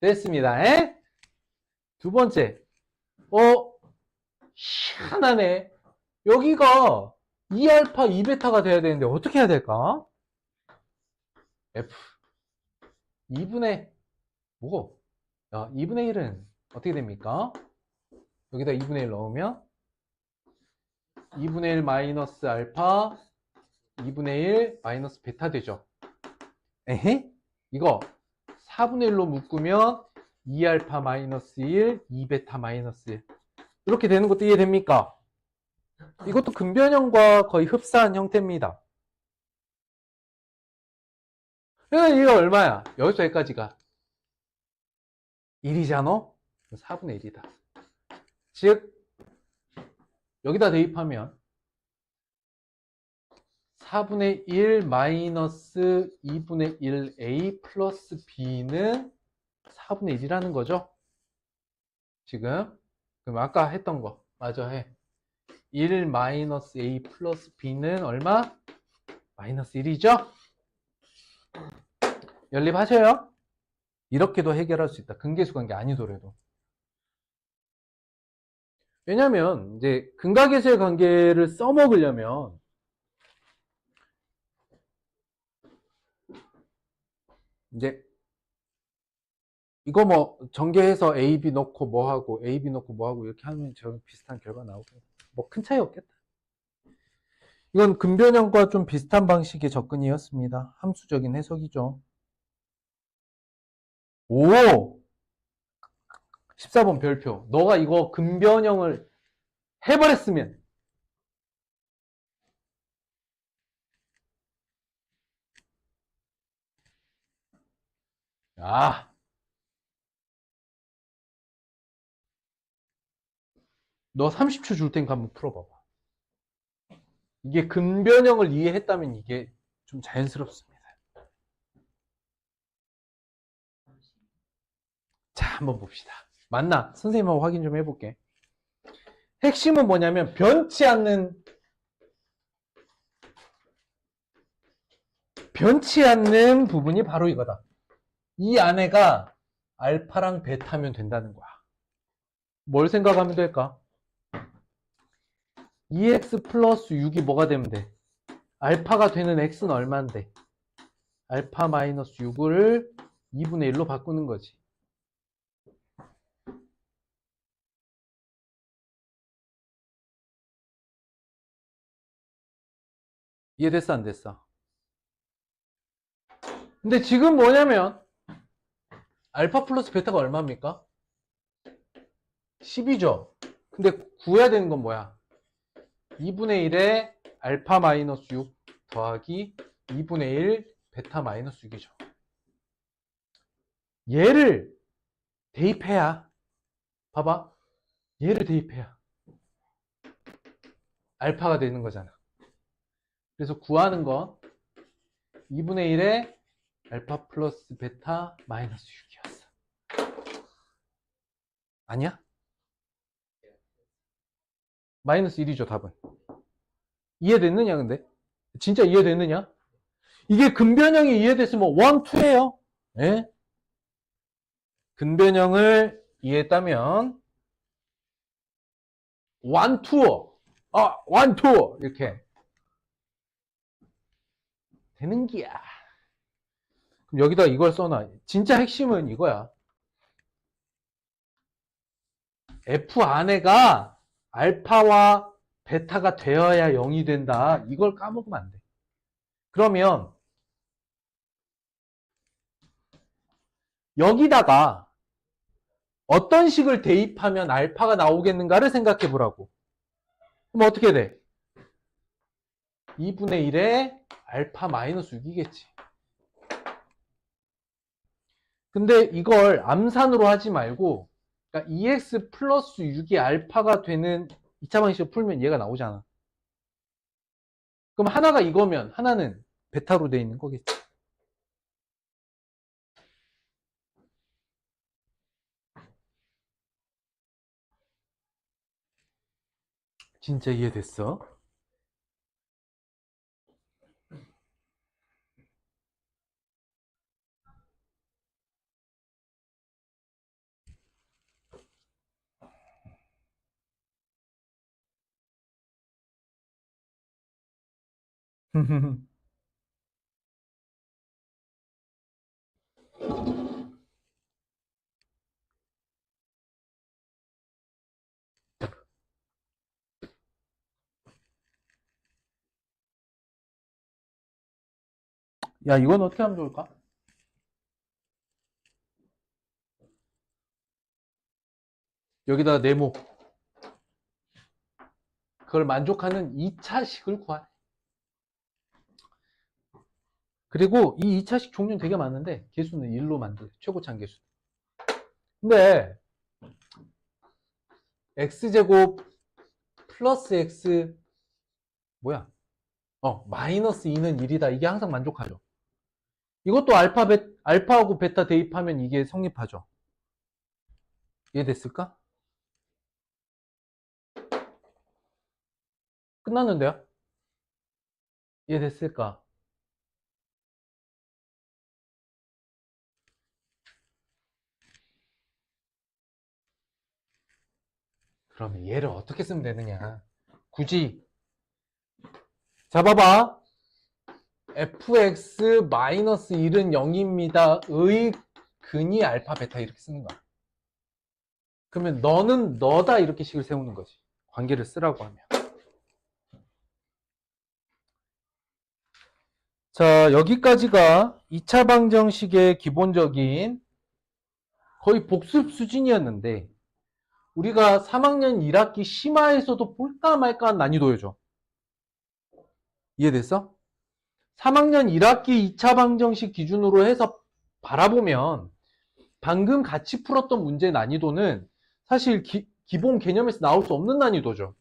됐습니다. 에? 두 번째. 희한하네. 여기가 2알파, 2베타가 돼야 되는데 어떻게 해야 될까? F 2분의 뭐고? 야, 2분의 1은 어떻게 됩니까? 여기다 2분의 1 넣으면 2분의 1 마이너스 알파 2분의 1 마이너스 베타 되죠. 에헤? 이거 4분의 1로 묶으면 2알파 마이너스 1 2베타 마이너스 1 이렇게 되는 것도 이해됩니까? 이것도 근변형과 거의 흡사한 형태입니다. 그러니까 이게 얼마야? 여기서 여기까지가 1이잖아? 4분의 1이다. 즉 여기다 대입하면 4분의 1 마이너스 2분의 1a 플러스 b는 4분의 1이라는 거죠. 지금 그럼 아까 했던 거 마저 해. 1 마이너스 a 플러스 b는 얼마? 마이너스 1이죠? 연립하셔요. 이렇게도 해결할 수 있다. 근계수 관계 아니더라도. 왜냐면 이제 근각계수의 관계를 써먹으려면 이제 이거 뭐 전개해서 A, B 넣고 뭐 하고 A, B 넣고 뭐 하고 이렇게 하면 저 비슷한 결과 나오고 뭐 큰 차이 없겠다. 이건 근변형과 좀 비슷한 방식의 접근이었습니다. 함수적인 해석이죠. 오! 14번 별표. 너가 이거 근변형을 해버렸으면 너 30초 줄 테니까 한번 풀어봐봐. 이게 근변형을 이해했다면 이게 좀 자연스럽습니다. 자, 한번 봅시다. 맞나? 선생님하고 확인 좀 해볼게. 핵심은 뭐냐면 변치 않는 부분이 바로 이거다. 이 안에가 알파랑 베타면 된다는 거야. 뭘 생각하면 될까? 2x 플러스 6이 뭐가 되면 돼? 알파가 되는 x는 얼마인데? 알파 마이너스 6을 2분의 1로 바꾸는 거지. 이해됐어, 안 됐어? 근데 지금 뭐냐면 알파 플러스 베타가 얼마입니까? 10이죠. 근데 구해야 되는 건 뭐야? 2분의 1에 알파 마이너스 6 더하기 2분의 1 베타 마이너스 6이죠. 얘를 대입해야 봐봐. 얘를 대입해야 알파가 되는 거잖아. 그래서 구하는 건 2분의 1에 알파 플러스 베타 마이너스 6이었어. 아니야? 마이너스 1이죠, 답은. 이해됐느냐, 근데? 진짜 이해됐느냐? 이게 근변형이 이해됐으면 1, 2예요. 예? 근변형을 이해했다면 1, 2. 1, 2. 이렇게 되는 기야. 그럼 여기다 이걸 써놔. 진짜 핵심은 이거야. F 안에가 알파와 베타가 되어야 0이 된다. 이걸 까먹으면 안 돼. 그러면 여기다가 어떤 식을 대입하면 알파가 나오겠는가를 생각해 보라고. 그럼 어떻게 돼? 2분의 1에 알파 마이너스 6이겠지. 근데 이걸 암산으로 하지 말고, 그러니까 2x 플러스 6이 알파가 되는 2차 방식을 풀면 얘가 나오잖아. 그럼 하나가 이거면 하나는 베타로 돼 있는 거겠지. 진짜 이해됐어? 야, 이건 어떻게 하면 좋을까? 여기다가 네모. 그걸 만족하는 2차식을 구하래. 그리고 이 2차식 종류는 되게 많은데 개수는 1로 만들래. 최고차항 개수. 근데 x제곱 플러스 x 뭐야? 마이너스 2는 1이다. 이게 항상 만족하죠. 이것도 알파하고 베타 대입하면 이게 성립하죠. 이해됐을까? 끝났는데요? 이해됐을까? 그러면 얘를 어떻게 쓰면 되느냐? 굳이 잡아봐. fx-1은 0입니다. 의 근이 알파 베타 이렇게 쓰는 거야. 그러면 너는 너다 이렇게 식을 세우는 거지. 관계를 쓰라고 하면. 자, 여기까지가 2차 방정식의 기본적인 거의 복습 수준이었는데 우리가 3학년 1학기 심화에서도 볼까 말까 한 난이도여줘. 이해됐어? 3학년 1학기 2차 방정식 기준으로 해서 바라보면 방금 같이 풀었던 문제 난이도는 사실 기본 개념에서 나올 수 없는 난이도죠.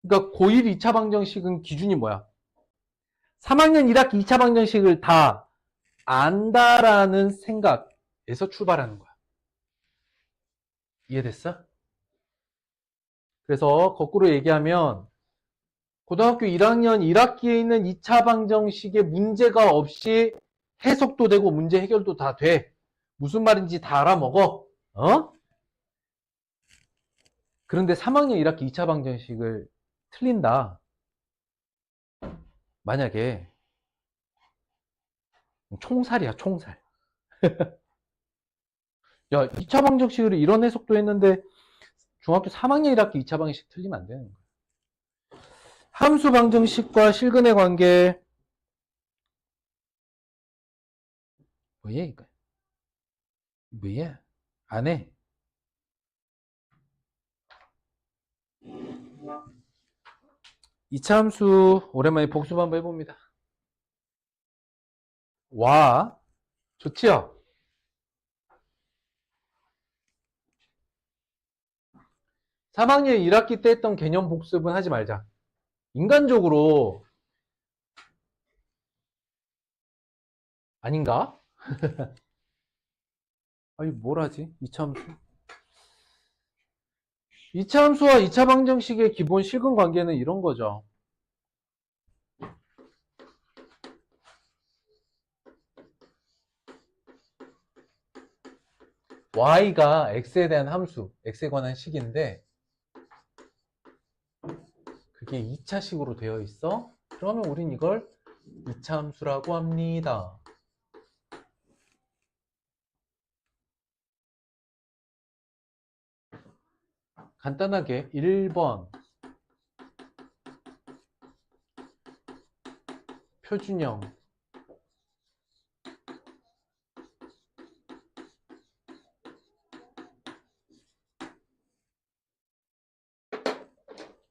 그러니까 고1 2차 방정식은 기준이 뭐야? 3학년 1학기 2차 방정식을 다 안다라는 생각에서 출발하는 거야. 이해됐어? 그래서 거꾸로 얘기하면 고등학교 1학년 1학기에 있는 2차 방정식에 문제가 없이 해석도 되고 문제 해결도 다 돼. 무슨 말인지 다 알아먹어. 어? 그런데 3학년 1학기 2차 방정식을 틀린다. 만약에 총살이야, 총살. 야, 2차 방정식으로 이런 해석도 했는데 중학교 3학년 1학기 2차 방정식 틀리면 안 되는 거야. 함수 방정식과 실근의 관계 뭐야 이거? 뭐야? 안 해. 이차 함수 오랜만에 복습 한번 해봅니다. 와, 좋지요? 3학년 1학기 때 했던 개념 복습은 하지 말자. 인간적으로 아닌가? 아니 뭘 하지? 이차 함수? 이차 함수와 이차 방정식의 기본 실근 관계는 이런 거죠. y가 x에 대한 함수, x에 관한 식인데 그게 2차식으로 되어 있어? 그러면 우린 이걸 2차 함수라고 합니다. 간단하게 1번 표준형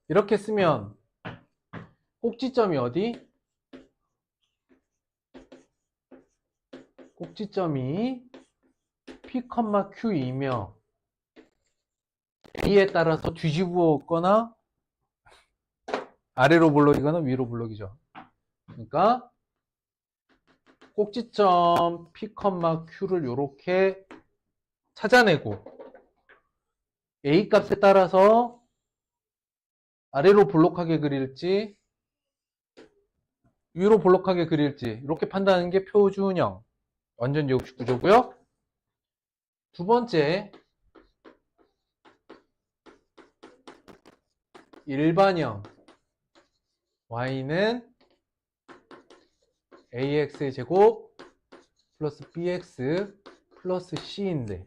이렇게 쓰면 꼭지점이 어디? 꼭지점이 P, Q이며 A에 따라서 뒤집어거나 아래로 블록이거나 위로 블록이죠. 그러니까 꼭지점 P, Q를 이렇게 찾아내고 A 값에 따라서 아래로 볼록하게 그릴지 위로 볼록하게 그릴지 이렇게 판단하는 게 표준형 완전 제곱식 구조고요. 두 번째 일반형 y는 ax의 제곱 플러스 bx 플러스 c인데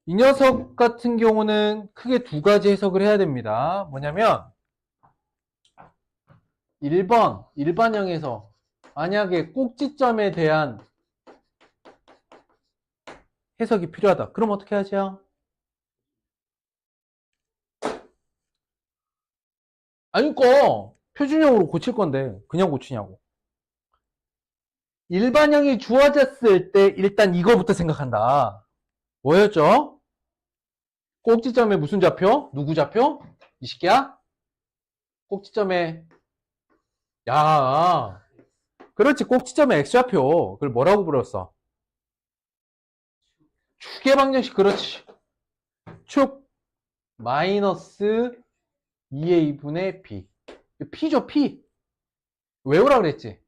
이 녀석 같은 경우는 크게 두 가지 해석을 해야 됩니다. 뭐냐면 1번 일반형에서 만약에 꼭지점에 대한 해석이 필요하다. 그럼 어떻게 하죠? 아니, 그니까 표준형으로 고칠 건데 그냥 고치냐고. 일반형이 주어졌을 때 일단 이거부터 생각한다. 뭐였죠? 꼭지점에 무슨 좌표? 누구 좌표? 이 새끼야? 꼭지점에 야 그렇지 꼭지점에 x좌표 그걸 뭐라고 불렀어? 축의 방정식 그렇지 축 마이너스 2a분의 b p죠 p 외우라 그랬지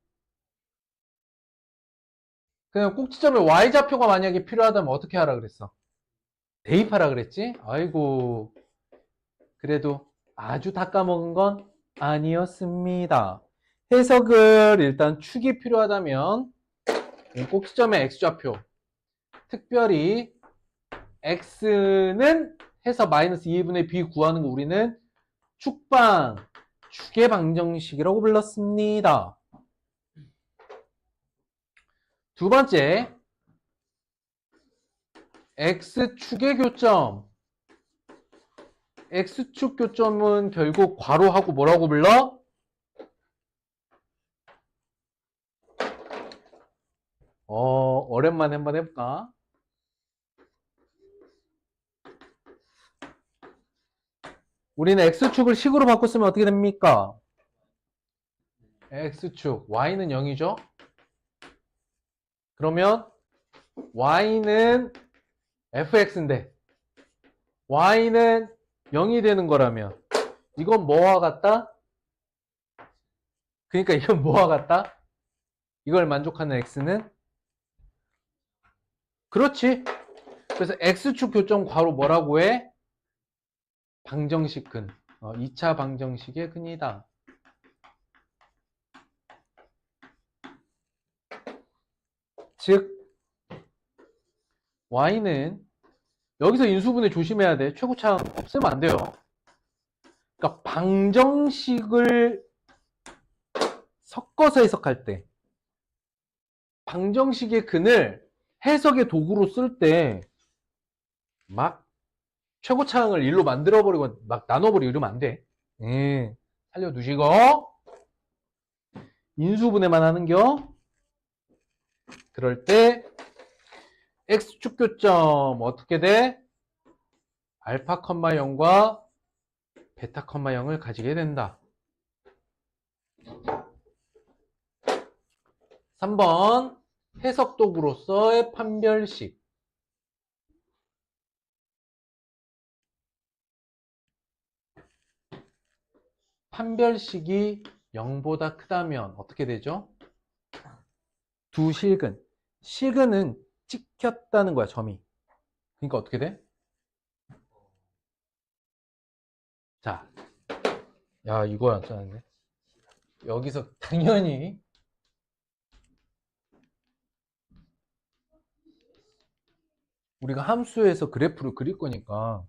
그냥 꼭지점에 y좌표가 만약에 필요하다면 어떻게 하라 그랬어? 대입하라 그랬지? 아이고 그래도 아주 다 까먹은 건 아니었습니다. 해석을 일단 축이 필요하다면 꼭지점의 x좌표 특별히 x는 해서 마이너스 2분의 b 구하는 거 우리는 축의 방정식이라고 불렀습니다. 두 번째 x축의 교점 x축 교점은 결국 괄호하고 뭐라고 불러? 오랜만에 한번 해볼까? 우리는 x축을 식으로 바꿨으면 어떻게 됩니까? x축, y는 0이죠? 그러면 y는 fx인데 y는 0이 되는 거라면 이건 뭐와 같다? 그러니까 이건 뭐와 같다? 이걸 만족하는 x는? 그렇지. 그래서 x축 교점 괄호 뭐라고 해? 방정식 근. 2차 방정식의 근이다. 즉 y는 여기서 인수분해 조심해야 돼. 최고차항 없으면 안 돼요. 그러니까 방정식을 섞어서 해석할 때 방정식의 근을 해석의 도구로 쓸 때 막 최고차항을 일로 만들어버리고 막 나눠버리고 이러면 안 돼. 살려두시고 인수분해만 하는겨. 그럴 때 x축 교점 어떻게 돼? 알파, 0과 베타, 0을 가지게 된다. 3번 해석 도구로서의 판별식. 판별식이 0보다 크다면 어떻게 되죠? 두 실근. 실근은 찍혔다는 거야, 점이. 그러니까 어떻게 돼? 자, 야, 이거 안 짜는데. 여기서 당연히 우리가 함수에서 그래프를 그릴 거니까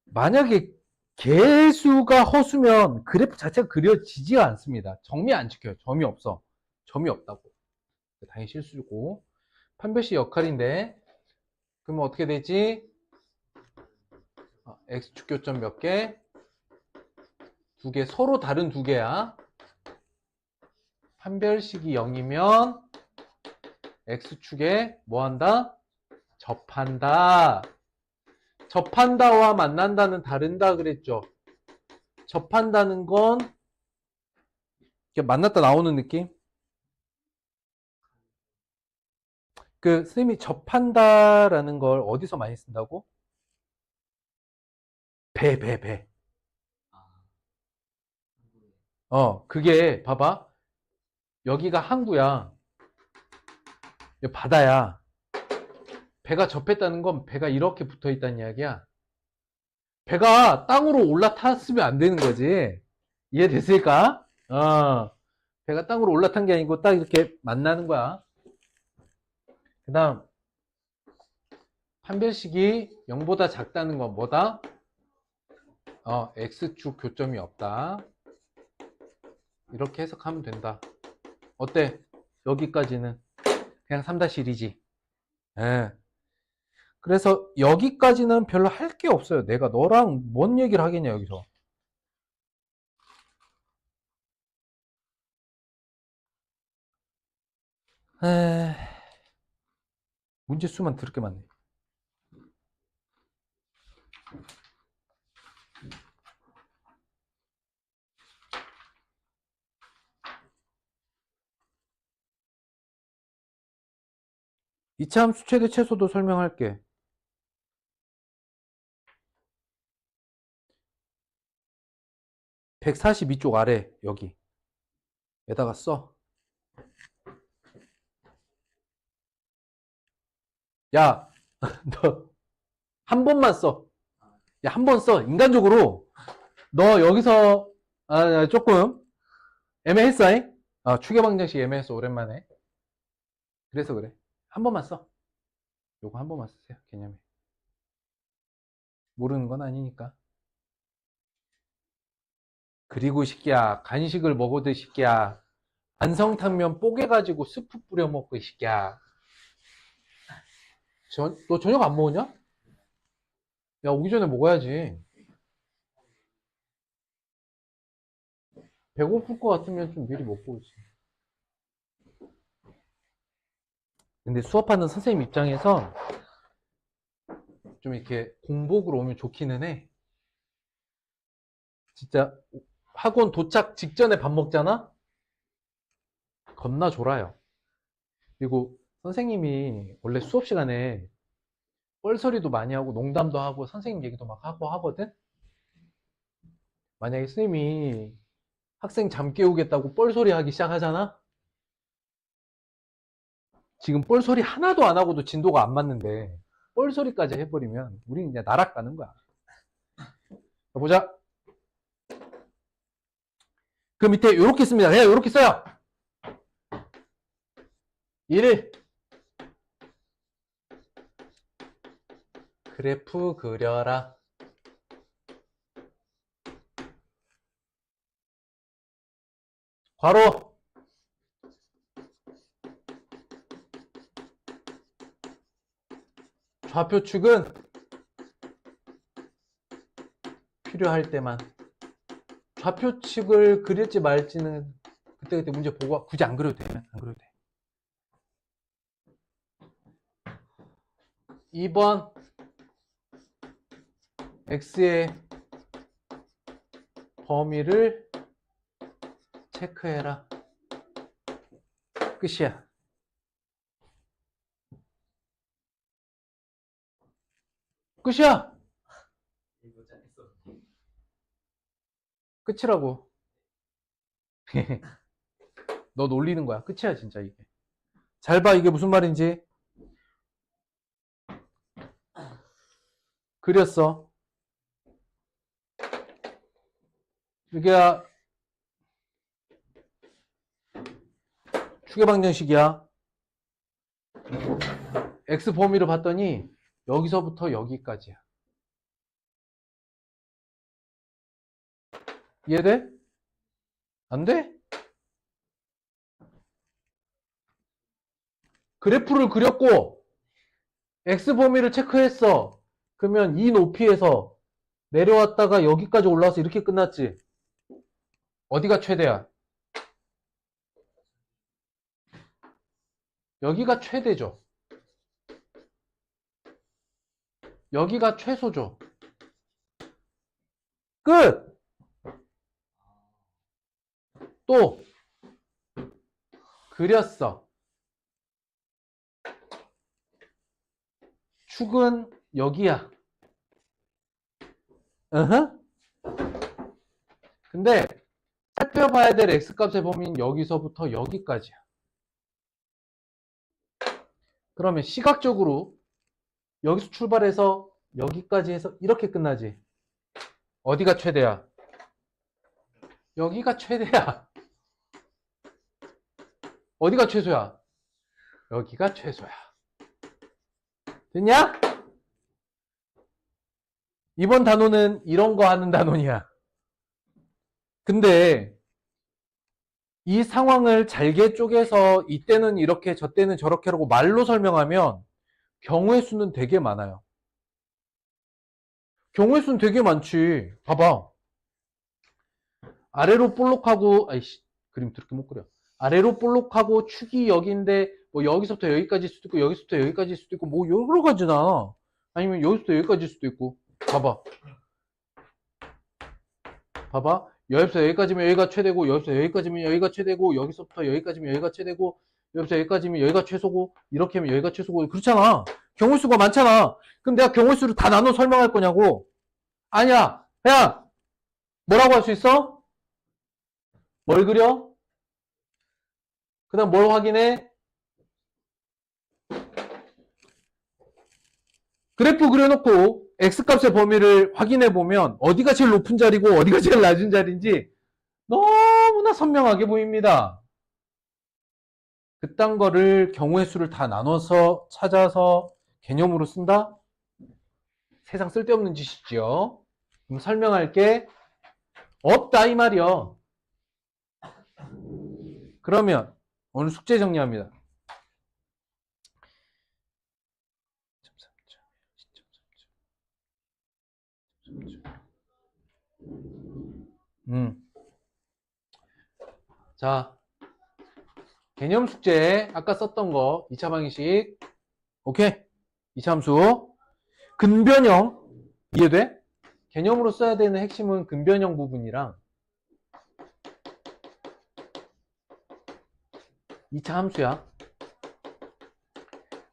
만약에 개수가 허수면 그래프 자체가 그려지지가 않습니다. 점이 안 찍혀요. 점이 없어. 점이 없다고. 당연히 실수고 판별식 역할인데 그러면 어떻게 되지? x축 교점 몇 개? 두 개. 서로 다른 두 개야. 판별식이 0이면 x축에 뭐 한다? 접한다. 접한다와 만난다는 다른다 그랬죠. 접한다는 건 이렇게 만났다 나오는 느낌? 그 선생님이 접한다라는 걸 어디서 많이 쓴다고? 배. 그게 봐봐. 여기가 항구야. 여기 바다야. 배가 접했다는 건 배가 이렇게 붙어 있다는 이야기야. 배가 땅으로 올라탔으면 안 되는 거지. 이해됐을까? 배가 땅으로 올라탄 게 아니고 딱 이렇게 만나는 거야. 그 다음 판별식이 0보다 작다는 건 뭐다? x축 교점이 없다. 이렇게 해석하면 된다. 어때? 여기까지는 그냥 3-1이지. 예. 그래서 여기까지는 별로 할 게 없어요. 내가 너랑 뭔 얘기를 하겠냐 여기서. 문제 수만 더럽게 많네. 이차함수 최대 최소도 설명할게. 142쪽 아래 여기 에다가 써. 야, 너 한 번만 써. 야, 한 번 써. 인간적으로 너 여기서 조금 애매했어. 추계방정식 애매했어. 오랜만에. 그래서 그래. 한 번만 써. 요거 한 번만 쓰세요. 개념에. 모르는 건 아니니까. 그리고 시끼야, 간식을 먹어도 시끼야, 안성탕면 뽀개가지고 스프 뿌려 먹고 시끼야. 너 저녁 안 먹었냐? 야, 오기 전에 먹어야지. 배고플 것 같으면 좀 미리 먹고 오지. 근데 수업하는 선생님 입장에서 좀 이렇게 공복으로 오면 좋기는 해. 진짜 학원 도착 직전에 밥 먹잖아? 겁나 졸아요. 그리고 선생님이 원래 수업 시간에 뻘소리도 많이 하고 농담도 하고 선생님 얘기도 막 하고 하거든? 만약에 선생님이 학생 잠 깨우겠다고 뻘소리 하기 시작하잖아? 지금 뻘소리 하나도 안 하고도 진도가 안 맞는데 뻘소리까지 해버리면 우리는 그냥 날아가는 거야. 자, 보자. 그 밑에 이렇게 씁니다. 그냥 이렇게 써요. 1. 그래프 그려라. 괄호. 좌표축은 필요할 때만. 좌표축을 그릴지 말지는 그때그때 문제 보고 굳이 안 그려도 돼. 안 그려도 돼. 2번 x의 범위를 체크해라. 끝이야. 끝이야. 끝이라고. 너 놀리는 거야. 끝이야 진짜 이게. 잘 봐. 이게 무슨 말인지. 그렸어. 이게 추계방정식이야. x 범위를 봤더니 여기서부터 여기까지야. 이해돼? 안 돼? 그래프를 그렸고 x 범위를 체크했어. 그러면 이 높이에서 내려왔다가 여기까지 올라와서 이렇게 끝났지. 어디가 최대야? 여기가 최대죠. 여기가 최소죠. 끝! 또 그렸어. 축은 여기야. 근데 살펴봐야 될 x값의 범위는 여기서부터 여기까지야. 그러면 시각적으로 여기서 출발해서 여기까지 해서 이렇게 끝나지. 어디가 최대야? 여기가 최대야. 어디가 최소야? 여기가 최소야. 됐냐? 이번 단원은 이런 거 하는 단원이야. 근데 이 상황을 잘게 쪼개서 이때는 이렇게 저때는 저렇게라고 말로 설명하면 경우의 수는 되게 많아요. 경우의 수는 되게 많지. 봐봐. 아래로 볼록하고, 아이씨, 그림 그렇게 못 그려. 아래로 볼록하고 축이 여기인데, 뭐 여기서부터 여기까지일 수도 있고, 여기서부터 여기까지일 수도 있고, 뭐 여러 가지나. 아니면 여기서부터 여기까지일 수도 있고. 봐봐. 봐봐. 여기서부터 여기까지면 여기가 최대고, 여기서부터 여기까지면 여기가 최대고, 여기서부터 여기까지면 여기가 최대고, 여기서부터 여기까지면 여기가 최소고, 이렇게 하면 여기가 최소고, 그렇잖아. 경우의 수가 많잖아. 그럼 내가 경우의 수를 다 나눠 설명할 거냐고? 아니야. 그냥, 뭐라고 할 수 있어? 뭘 그려? 그 다음 뭘 확인해? 그래프 그려놓고 x값의 범위를 확인해 보면 어디가 제일 높은 자리고 어디가 제일 낮은 자리인지 너무나 선명하게 보입니다. 그딴 거를 경우의 수를 다 나눠서 찾아서 개념으로 쓴다? 세상 쓸데없는 짓이죠. 그럼 설명할 게 없다 이 말이요. 그러면 오늘 숙제 정리합니다. 자, 개념 숙제 아까 썼던 거 2차 방정식 오케이? 2차 함수 근변형 이해돼? 개념으로 써야 되는 핵심은 근변형 부분이랑 2차 함수야.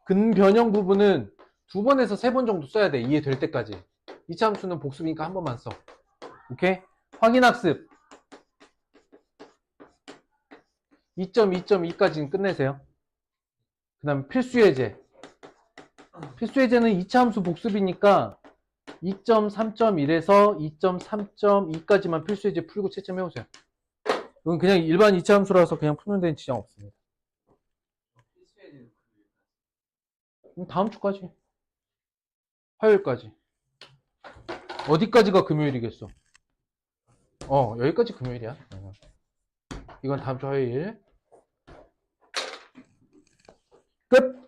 근변형 부분은 2번에서 3번 정도 써야 돼. 이해될 때까지. 2차 함수는 복습이니까 한 번만 써. 오케이? 확인학습 2.2.2까지는 끝내세요. 그 다음에 필수예제. 필수예제는 2차 함수 복습이니까 2.3.1에서 2.3.2까지만 필수예제 풀고 채점해보세요. 이건 그냥 일반 2차 함수라서 그냥 푸는 데는 지장 없습니다. 다음 주까지. 화요일까지. 어디까지가 금요일이겠어? 여기까지 금요일이야. 이건 다음 주 화요일. 끝!